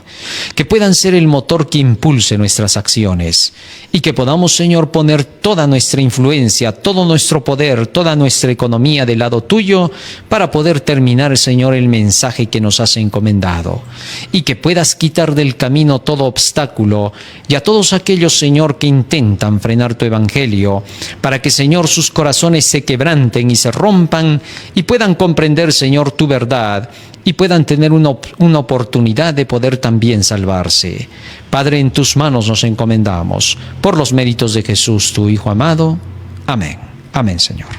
que puedan ser el motor que impulse nuestras acciones y que podamos, Señor, poner toda nuestra influencia, todo nuestro poder, toda nuestra economía del lado tuyo para poder terminar, Señor, el mensaje que nos has encomendado, y que puedas quitar del camino todo obstáculo y a todos aquellos, Señor, que intentan frenar tu evangelio, para que, Señor, sus corazones se quebranten y se rompan y puedan comprender, Señor, tu verdad y puedan tener una oportunidad de poder también salvarse. Padre, en tus manos nos encomendamos, por los méritos de Jesús, tu Hijo amado. Amén. Amén, Señor.